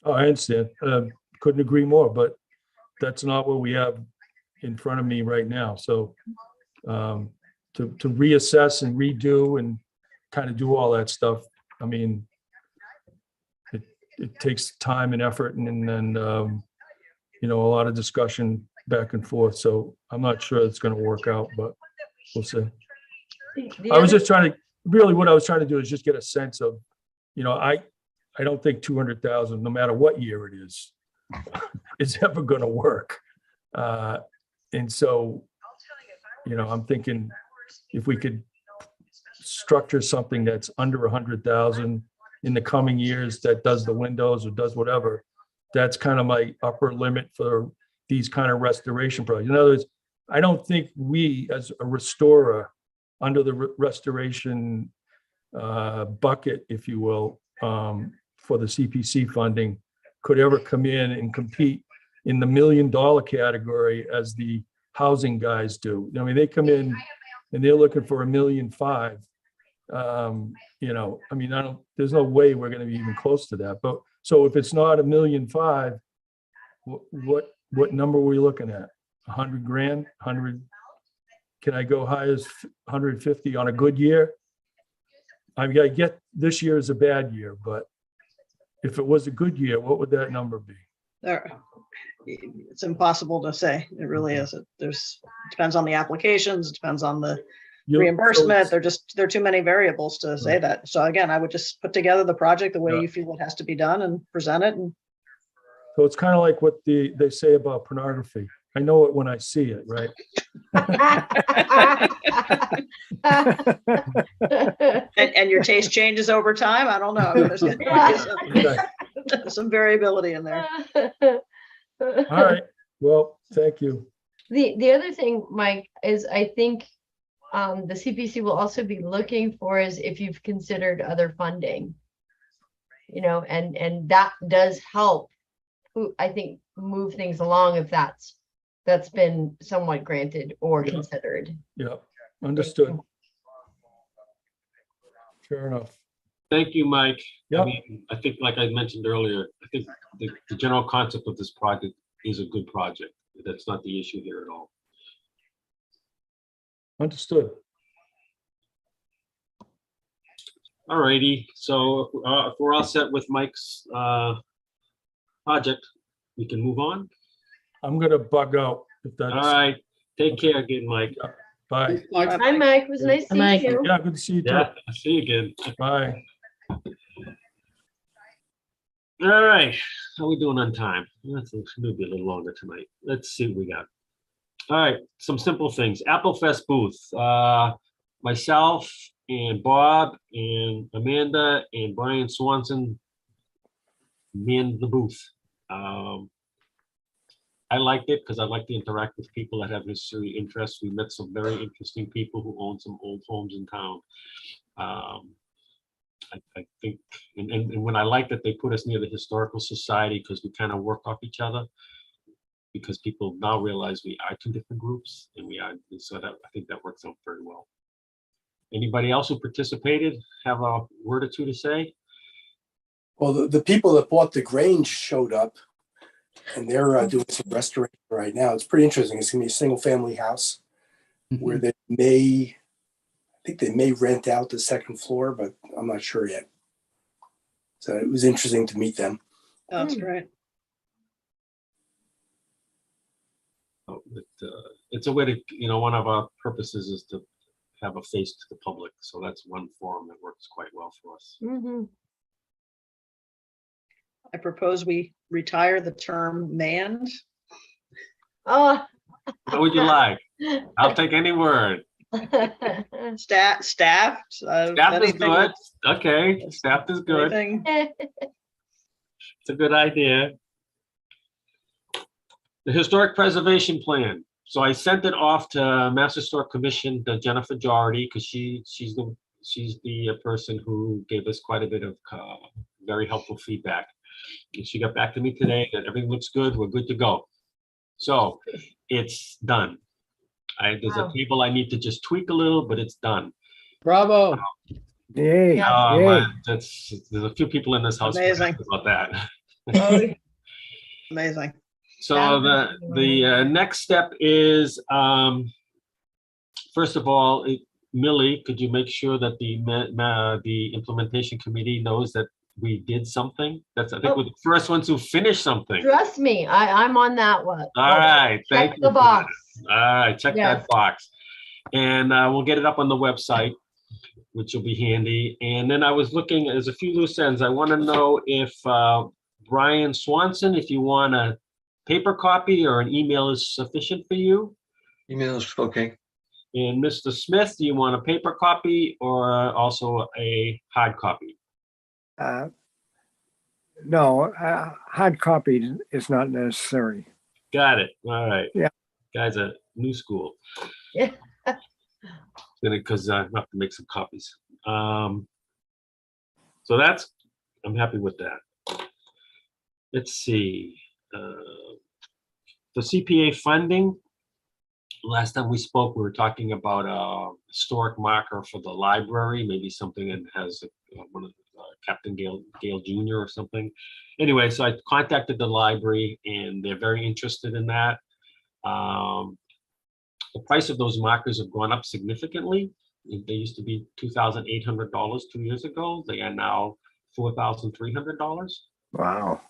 Oh, I understand. Couldn't agree more, but that's not what we have in front of me right now. So to reassess and redo and kind of do all that stuff, I mean, it takes time and effort and then, a lot of discussion back and forth. So I'm not sure it's going to work out, but we'll see. I was just trying to, really what I was trying to do is just get a sense of, I don't think 200,000, no matter what year it is ever going to work. And so, I'm thinking if we could structure something that's under 100,000 in the coming years that does the windows or does whatever, that's kind of my upper limit for these kind of restoration projects. In other words, I don't think we as a restorer under the restoration bucket, if you will, for the CPC funding could ever come in and compete in the $1 million category as the housing guys do. I mean, they come in and they're looking for $1.5 million. There's no way we're going to be even close to that. But so if it's not $1.5 million, what number are we looking at? 100 grand, 100? Can I go high as 150 on a good year? I mean, I get this year is a bad year, but if it was a good year, what would that number be? It's impossible to say. It really is. It depends on the applications. It depends on the reimbursement. There are too many variables to say that. So again, I would just put together the project the way you feel it has to be done and present it. And so it's kind of like what they say about pornography. I know it when I see it, right? and your taste changes over time. I don't know. There's some variability in there. All right. Well, thank you. The other thing, Mike, is I think the CPC will also be looking for is if you've considered other funding, and that does help, I think, move things along if that's been somewhat granted or considered. Yeah, understood. Fair enough. Thank you, Mike. Yep. I mean, I think, like I mentioned earlier, I think the general concept of this project is a good project. That's not the issue here at all. Understood. All righty. So if we're all set with Mike's project, we can move on. I'm going to bug out if that's. All right. Take care again, Mike. Bye. Hi, Mike. It was nice seeing you. Yeah, good to see you too. Yeah, I'll see you again. Bye. All right. How are we doing on time? That's maybe a little longer tonight. Let's see what we got. All right. Some simple things. Applefest booth. Myself and Bob and Amanda and Brian Swanson manned the booth. I liked it because I like to interact with people that have history interests. We met some very interesting people who own some old homes in town. I think, and when I like that they put us near the Historical Society because we kind of work off each other, because people now realize we are two different groups, and we are, so that I think that works out very well. Anybody else who participated have a word or two to say? Well, the people that bought the Grange showed up, and they're doing some restoration right now. It's pretty interesting. It's gonna be a single family house where they may, I think they may rent out the second floor, but I'm not sure yet. So it was interesting to meet them. Oh, that's great. It's a way to, you know, one of our purposes is to have a face to the public. So that's one forum that works quite well for us. Mhm. I propose we retire the term manned. Oh. What would you like? I'll take any word. Staffed. Staff is good. Okay, staff is good. Anything, It's a good idea. The Historic Preservation Plan. So I sent it off to Mass Historic Commission, to Jennifer Doherty, because she's the person who gave us quite a bit of very helpful feedback. And she got back to me today that everything looks good. We're good to go. So it's done. There's a Wow. table I need to just tweak a little, but it's done. Bravo. Yay, Yeah. yay. There's a few people in this house who are Amazing. happy about that. Oh, amazing. So the next step is, first of all, Millie, could you make sure that the implementation committee knows that we did something? That's, I think, Oh. we're the first ones who finished something. trust me, I'm on that one. All right, thank Check you. the for box. that. All right, check Yes. that box. And we'll get it up on the website, which will be handy. And then I was looking, there's a few loose ends. I want to know if Brian Swanson, if you want a paper copy or an email is sufficient for you. Email is okay. And Mr. Smith, do you want a paper copy or also a hard copy? No, hard copy is not necessary. Got it. All right. Yeah. Guys are new school. Yeah. Because I have to make some copies. So that's, I'm happy with that. Let's see. The CPA funding. Last time we spoke, we were talking about a historic marker for the library, maybe something that has one of Captain Gale Jr. or something. Anyway, so I contacted the library and they're very interested in that. The price of those markers have gone up significantly. They used to be $2,800 2 years ago. They are now $4,300. Wow.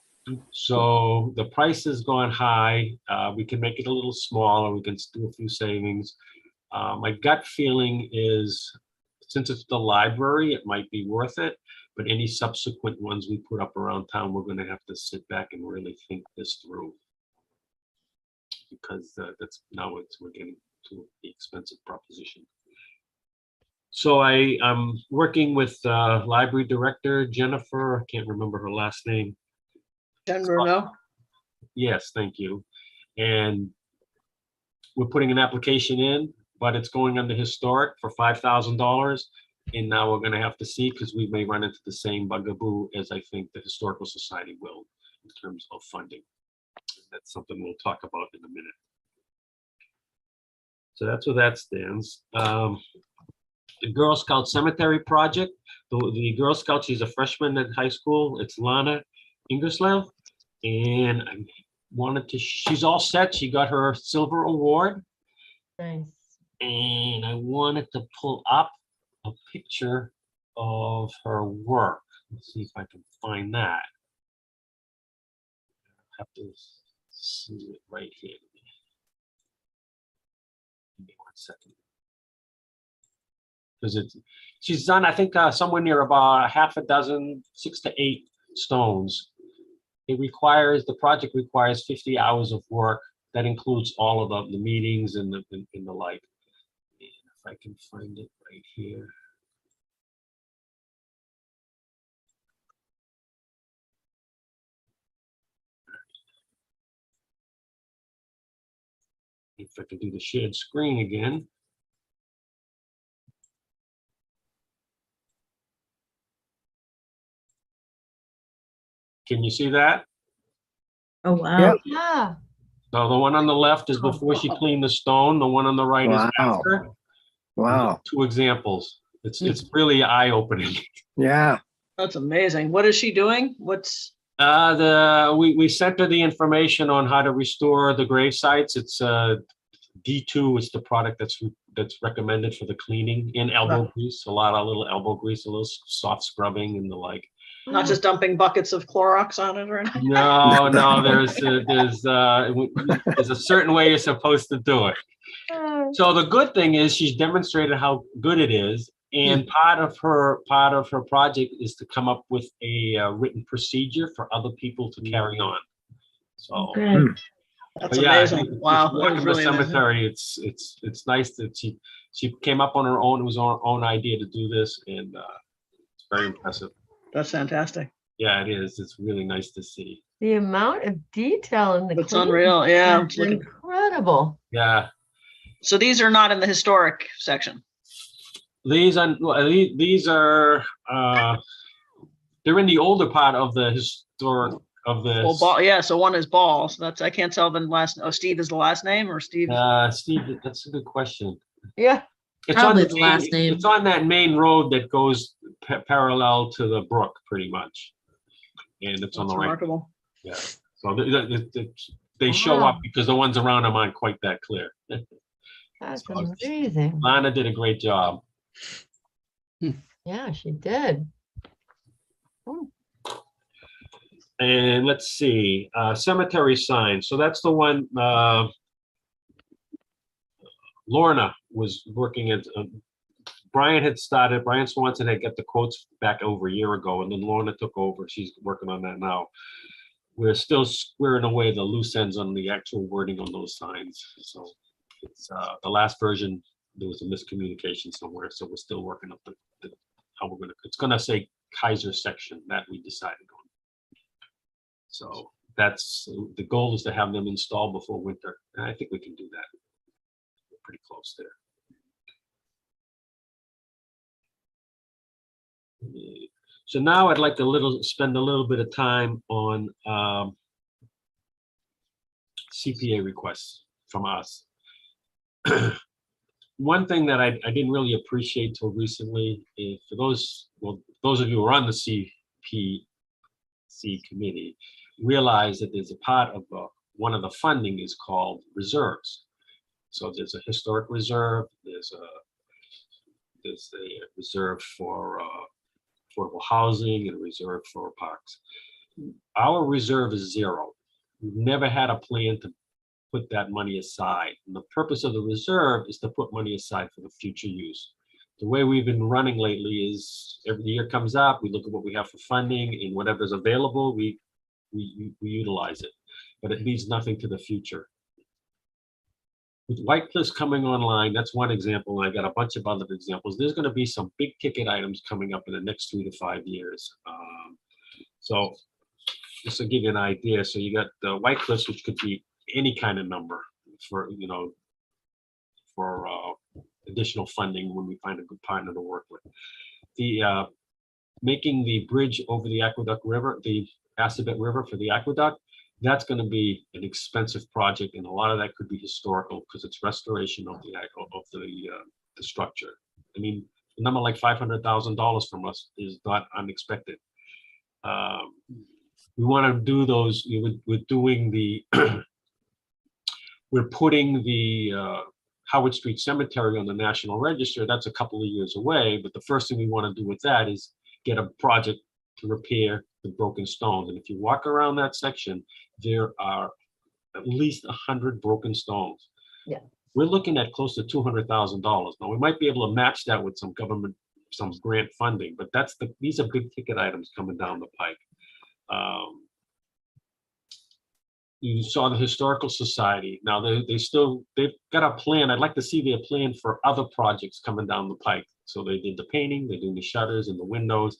So the price has gone high. We can make it a little smaller. We can do a few savings. My gut feeling is, since it's the library, it might be worth it. But any subsequent ones we put up around town, we're going to have to sit back and really think this through, because that's now we're getting to the expensive proposition. So I'm working with library director Jennifer. I can't remember her last name. Jen Bruno. Yes, thank you. And we're putting an application in, but it's going under historic for $5,000. And now we're going to have to see, because we may run into the same bugaboo as I think the Historical Society will in terms of funding. That's something we'll talk about in a minute. So that's where that stands. The Girl Scout Cemetery Project. The Girl Scout, she's a freshman at high school. It's Lana Ingerslav. And I wanted to, she's all set. She got her silver award. Nice. And I wanted to pull up a picture of her work. Let's see if I can find that. I have to see it right here. Give me 1 second. Because she's done, I think, somewhere near about half a dozen, 6 to 8 stones. The project requires 50 hours of work. That includes all of the meetings and the like. And if I can find it right here. If I can do the shared screen again. Can you see that? Oh, wow. Yeah. Yeah. So the one on the left is before she cleaned the stone. The one on the right is Wow. after. Wow. Two examples. It's really eye-opening. Yeah. That's amazing. What is she doing? What's, We sent her the information on how to restore the grave sites. It's D2 is the product that's recommended for the cleaning in elbow grease. A lot of little elbow grease, a little soft scrubbing and the like. not just dumping buckets of Clorox on it or anything? No, there's a certain way you're supposed to do it. So the good thing is she's demonstrated how good it is, and part of her project is to come up with a written procedure for other people to carry on. So, Good. That's but yeah, I amazing. think if Wow. you That walk is in the really amazing. cemetery. It's nice that she came up on her own. It was her own idea to do this, and it's very impressive. That's fantastic. Yeah, it is. It's really nice to see. The amount of detail in the It's cleaning unreal. Yeah. I'm is looking. incredible. Yeah. So these are not in the historic section. These are they're in the older part of the historic of the Well, Ball, yeah. So one is Ball. So that's, I can't tell the last. Oh, Steve is the last name, or Steve? Steve, that's a good question. Yeah. It's Probably on the last name. It's on that main road that goes parallel to the brook, pretty much, and it's on That's the right. remarkable. Yeah. So they show Wow. up because the ones around them aren't quite that clear. That's So, amazing. Lana did a great job. Yeah, she did. And let's see, cemetery signs. So that's the one Lorna was working at. Brian Swanson had got the quotes back over a year ago, and then Lorna took over. She's working on that now. We're still squaring away the loose ends on the actual wording on those signs. So it's the last version, there was a miscommunication somewhere, so we're still working up the how we're gonna. It's gonna say Kaiser section that we decided on. So that's the goal, is to have them installed before winter, and I think we can do that. We're pretty close there. So now I'd like to spend a little bit of time on CPA requests from us. One thing that I didn't really appreciate till recently, for those of you who are on the CPC committee, realize that there's a part of one of the funding is called reserves. So there's a historic reserve, there's a reserve for affordable housing, and a reserve for parks. Our reserve is zero. We've never had a plan to put that money aside. And the purpose of the reserve is to put money aside for the future use. The way we've been running lately is every year comes up, we look at what we have for funding, and whatever's available, we utilize it. But it leaves nothing to the future. With White Cliffs coming online, that's one example, and I got a bunch of other examples. There's going to be some big ticket items coming up in the next 3 to 5 years. So just to give you an idea, so you got the White Cliffs, which could be any kind of number for additional funding when we find a good partner to work with. The making the bridge over the Aqueduct River, the Assabet River for the aqueduct, that's going to be an expensive project, and a lot of that could be historical because it's restoration of the structure. I mean, a number like $500,000 from us is not unexpected. We want to do those. We're doing the. We're putting the Howard Street Cemetery on the National Register. That's a couple of years away, but the first thing we want to do with that is get a project to repair the broken stones. And if you walk around that section, there are at least 100 broken stones. Yeah. We're looking at close to $200,000. Now, we might be able to match that with some grant funding, but these are big ticket items coming down the pike. You saw the Historical Society. Now they've got a plan. I'd like to see their plan for other projects coming down the pike. So they did the painting, they're doing the shutters and the windows.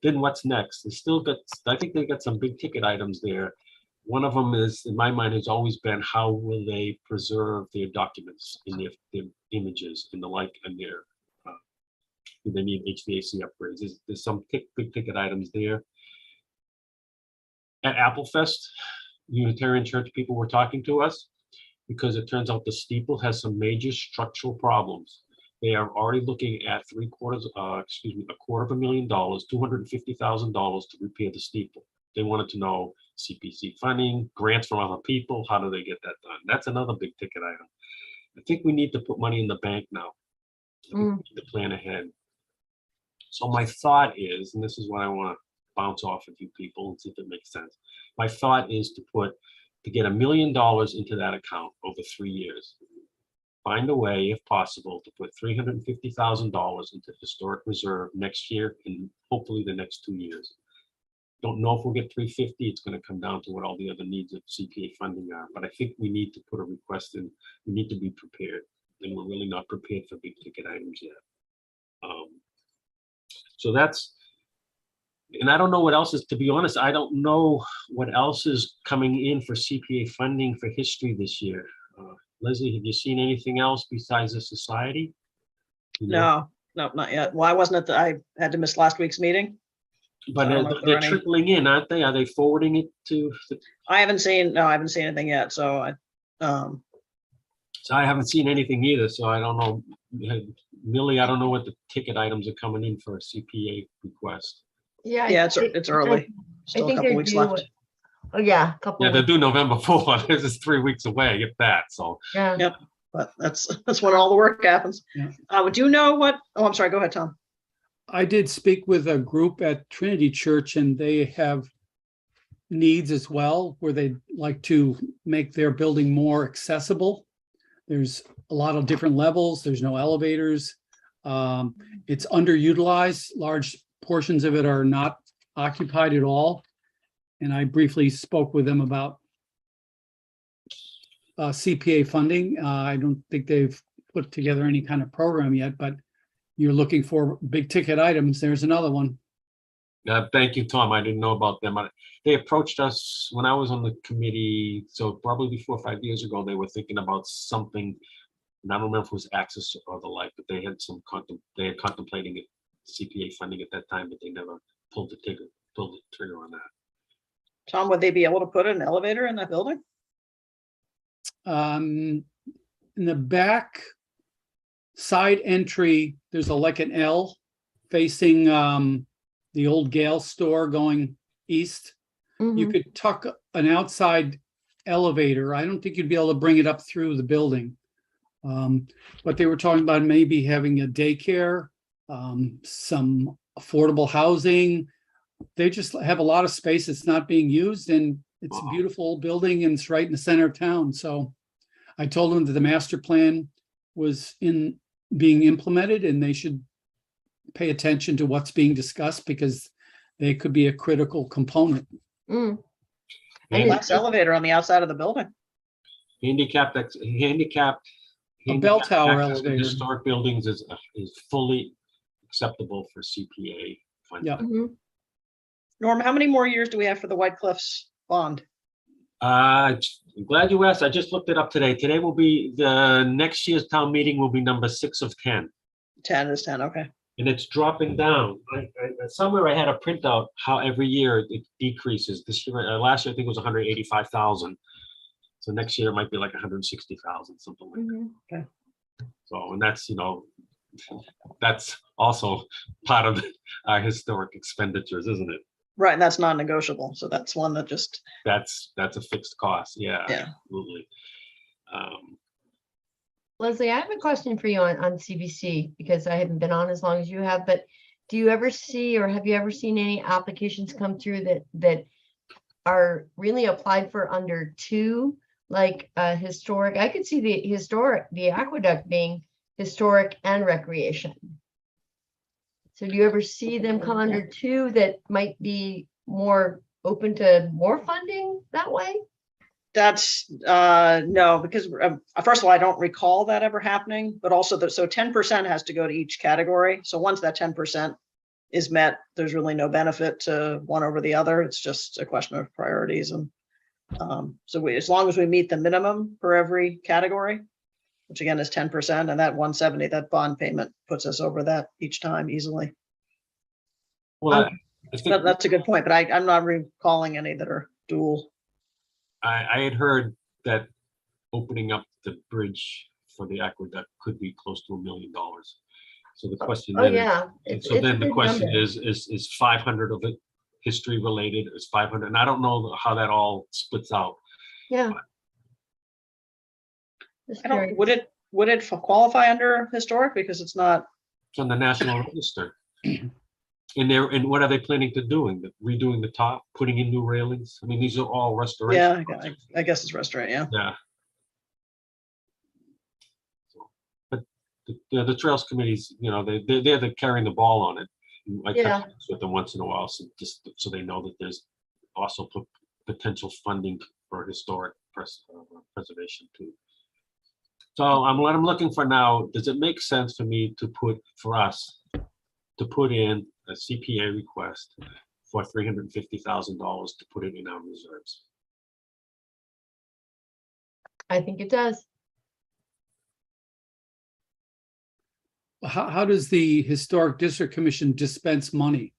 Then what's next? I think they've got some big ticket items there. One of them is, in my mind, has always been, how will they preserve their documents in their images and the like, and do they need HVAC upgrades? There's some big ticket items there. at Applefest, Unitarian Church people were talking to us because it turns out the steeple has some major structural problems. They are already looking at $250,000, $250,000 to repair the steeple. They wanted to know CPC funding, grants from other people. How do they get that done? That's another big ticket item. I think we need to put money in the bank now. We need to plan ahead. So my thought is, and this is what I want to bounce off of you people and see if it makes sense. My thought is to get $1 million into that account over 3 years. Find a way, if possible, to put $350,000 into historic reserve next year and hopefully the next 2 years. Don't know if we'll get 350. It's going to come down to what all the other needs of CPA funding are. But I think we need to put a request in. We need to be prepared, and we're really not prepared for big ticket items yet. So that's, and I don't know what else is, to be honest, I don't know what else is coming in for CPA funding for history this year. Leslie, have you seen anything else besides the society? You know? No, not yet. Why wasn't it that I had to miss last week's meeting? But I don't know if there they're are any- trickling in, aren't they? Are they forwarding it to? I haven't seen anything yet. So So I haven't seen anything either. So I don't know. Millie, I don't know what the ticket items are coming in for a CPA request. Yeah. yeah, it's early. Still a think couple they're weeks due, left. Oh, yeah, a couple. Yeah, they're weeks, due November 4th. This is 3 weeks away, if that. So yeah. Yep. But that's when all the work happens. Yeah. Would you know what? Oh, I'm sorry. Go ahead, Tom. I did speak with a group at Trinity Church, and they have needs as well, where they'd like to make their building more accessible. There's a lot of different levels. There's no elevators. It's underutilized. Large portions of it are not occupied at all. And I briefly spoke with them about CPA funding. I don't think they've put together any kind of program yet, but you're looking for big ticket items. There's another one. thank you, Tom. I didn't know about them. They approached us when I was on the committee. So probably 4 or 5 years ago, they were thinking about something. And I don't remember if it was access or the like, but they had they had contemplating it, CPA funding at that time, but they never pulled the trigger on that. Tom, would they be able to put an elevator in that building? In the back side entry, there's like an L facing the old Gale store going east. You Mhm. could tuck an outside elevator. I don't think you'd be able to bring it up through the building. But they were talking about maybe having a daycare, some affordable housing. They just have a lot of space that's not being used, and it's a Wow. beautiful building, and it's right in the center of town. So I told them that the master plan was being implemented, and they should pay attention to what's being discussed, because they could be a critical component. Mm. And Last elevator on the outside of the building. handicapped A bell tower access to elevator. historic buildings is fully acceptable for CPA funding. Yeah. Mhm. Norm, how many more years do we have for the White Cliffs bond? I'm glad you asked. I just looked it up today. Today will be the next year's town meeting will be number 6 of 10. 10 is 10, okay. And it's dropping down. Somewhere I had a printout how every year it decreases. This year, last year I think it was 185,000. So next year it might be like 160,000, something like that. Mhm. So, and that's, that's also part of our historic expenditures, isn't it? Right, and that's non-negotiable, so that's one that just, That's a fixed cost. Yeah, Yeah. absolutely. Leslie, I have a question for you on CBC, because I haven't been on as long as you have, but do you ever see, or have you ever seen any applications come through that are really applied for under 2, like historic? I could see the aqueduct being historic and recreation. So do you ever see them come under 2 that might be more open to more funding that way? that's, no, because first of all, I don't recall that ever happening, but also so 10% has to go to each category. So once that 10% is met, there's really no benefit to one over the other. It's just a question of priorities. And so as long as we meet the minimum for every category, which again is 10%, and that 170, that bond payment puts us over that each time easily. Well, I think That's a good point, but I'm not recalling any that are dual. I had heard that opening up the bridge for the aqueduct could be close to $1 million. So the question Oh, then is, yeah. and It's so a then the big question number. is 500 of it history related? Is 500? And I don't know how that all splits out. Yeah. Just I don't, curious. would it qualify under historic because it's not, It's on the National Register. And what are they planning to doing? Redoing the top, putting in new railings? I mean, these are all restoration yeah, projects. I guess it's restaurant, yeah. Yeah. So, but the Trails Committees, you know, they're carrying the ball on it. I Yeah. touch base with them once in a while, so just so they know that there's also potential funding for historic preservation too. So what I'm looking for now, does it make sense for me to for us to put in a CPA request for $350,000 to put it in our reserves? I think it does. How does the Historic District Commission dispense money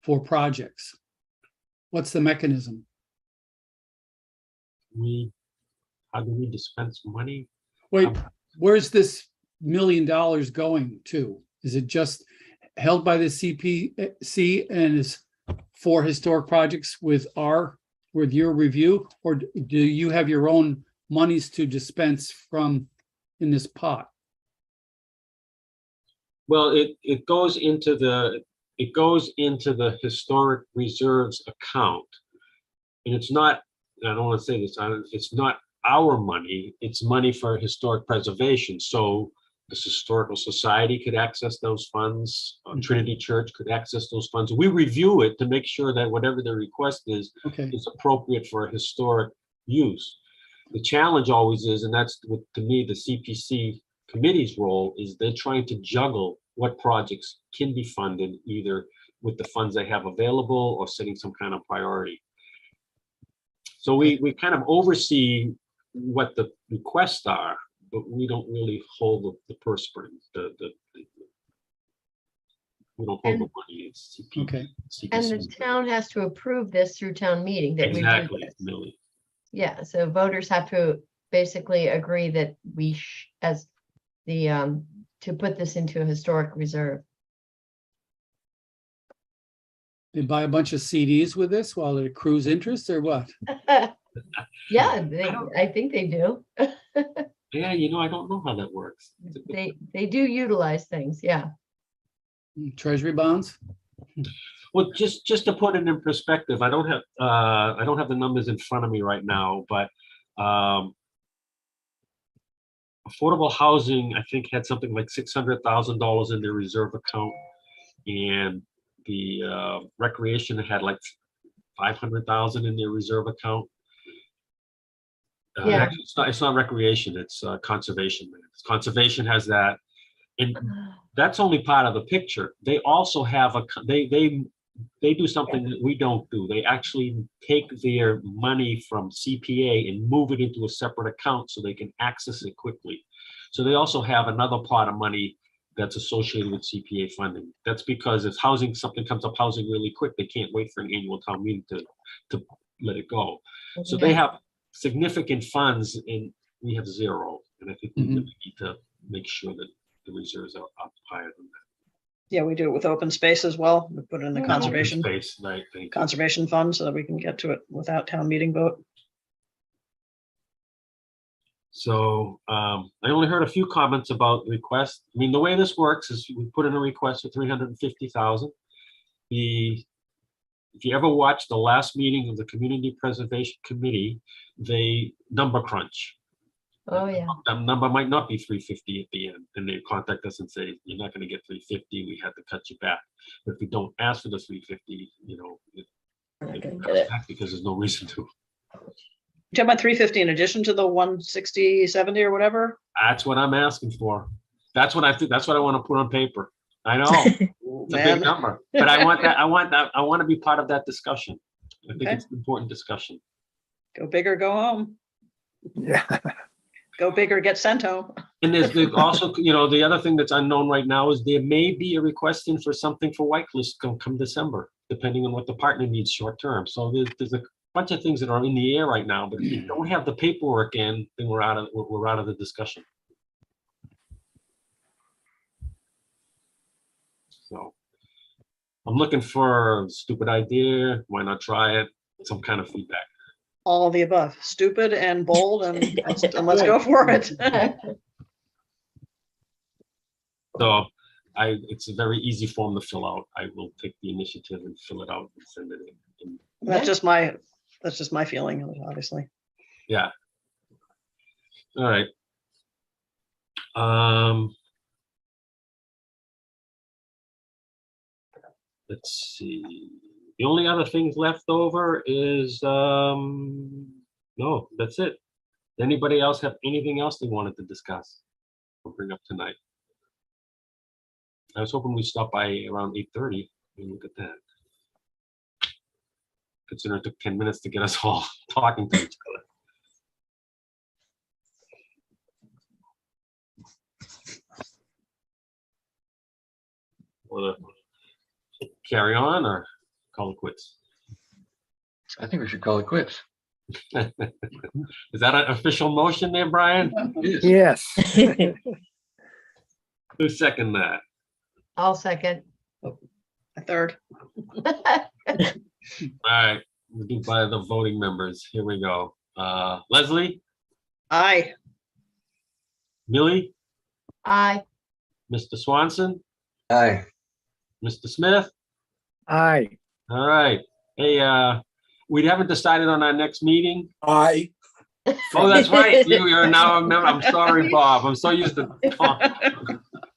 for projects? What's the mechanism? How do we dispense money? Wait, where's this $1 million going to? Is it just held by the CPC and is for historic projects with your review? Or do you have your own monies to dispense from in this pot? Well, it goes into the historic reserves account. And it's not, I don't want to say this, it's not our money, it's money for historic preservation. So the Historical Society could access those funds, Trinity Church could access those funds. We review it to make sure that whatever the request is appropriate for historic use. The challenge always is, and that's what, to me, the CPC committee's role is, they're trying to juggle what projects can be funded either with the funds they have available or setting some kind of priority. So we kind of oversee what the requests are, but we don't really hold the purse strings. We don't hold the money. It's CP, Okay. And the CPC. town has to approve this through town meeting that we do Exactly, this. Millie. Yeah, so voters have to basically agree that as the, to put this into a historic reserve. They buy a bunch of CDs with this while it accrues interest or what? Yeah, I think they do. Yeah, you know, I don't know how that works. They do utilize things, yeah. Treasury bonds? Well, just to put it in perspective, I don't have the numbers in front of me right now, but affordable housing, I think, had something like $600,000 in their reserve account, and the recreation had like 500,000 in their reserve account. Yeah. Actually, it's not recreation, it's conservation. Conservation has that, and that's only part of the picture. They also have they do something that we don't do. They actually take their money from CPA and move it into a separate account so they can access it quickly. So they also have another pot of money that's associated with CPA funding. That's because if something comes up housing really quick, they can't wait for an annual town meeting to let it go. So they have significant funds and we have zero. And I think we really need to make sure that the reserves are up higher than that. Yeah, we do it with open space as well. We put it in the Yeah. conservation, Open space, right, thank you. conservation fund so that we can get to it without town meeting vote. So I only heard a few comments about the request. I mean, the way this works is we put in a request for 350,000. If you ever watched the last meeting of the Community Preservation Committee, they number crunch. Oh, yeah. That number might not be 350 at the end, and they contact us and say, you're not going to get 350, we had to cut you back. But if we don't ask for the 350, you know, We're not it gonna comes get it. back because there's no reason to. You talking about 350 in addition to the 160, 70 or whatever? That's what I'm asking for. That's what I think. That's what I want to put on paper. I know it's a Man. big number, but I want that. I want to be part of that discussion. I think Okay. it's an important discussion. Go big or go home. Yeah. Go big or get sent home. And there's also, you know, the other thing that's unknown right now is there may be a request in for something for Whitelist come December. depending on what the partner needs short term. So there's a bunch of things that are in the air right now, but if you don't have the paperwork in, then we're out of the discussion. So I'm looking for a stupid idea. Why not try it? Some kind of feedback. All of the above, stupid and bold, and let's go for it. So it's a very easy form to fill out. I will take the initiative and fill it out and send it in. That's just my feeling, obviously. Yeah. All right. Let's see. The only other things left over is, no, that's it. Anybody else have anything else they wanted to discuss or bring up tonight? I was hoping we'd stop by around 8:30 and look at that. Considering it took 10 minutes to get us all talking to each other. Want to carry on or call it quits? I think we should call it quits. Is that an official motion there, Brian? It is. Yes. Who second that? I'll second. A third. All right, we'll do by the voting members. Here we go. Leslie, Aye. Millie, Aye. Mr. Swanson, Aye. Mr. Smith. Aye. All right. Hey, we haven't decided on our next meeting. I, Oh, that's right. You are now a member. I'm sorry, Bob. I'm so used to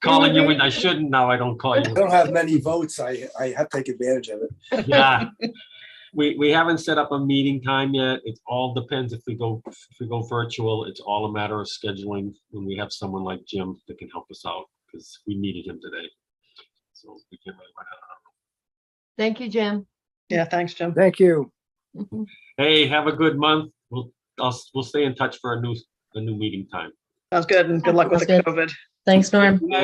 calling you when I shouldn't. Now I don't call I you. don't have many votes. I have to take advantage of it. Yeah. We haven't set up a meeting time yet. It all depends if we go virtual. It's all a matter of scheduling when we have someone like Jim that can help us out because we needed him today. So we can't really run out of Thank you, Jim. Yeah, thanks, Jim. Thank you. Mhm. Hey, have a good month. We'll stay in touch for a new meeting time. Sounds good, and good luck with the Sounds good. COVID. Thanks, Norm.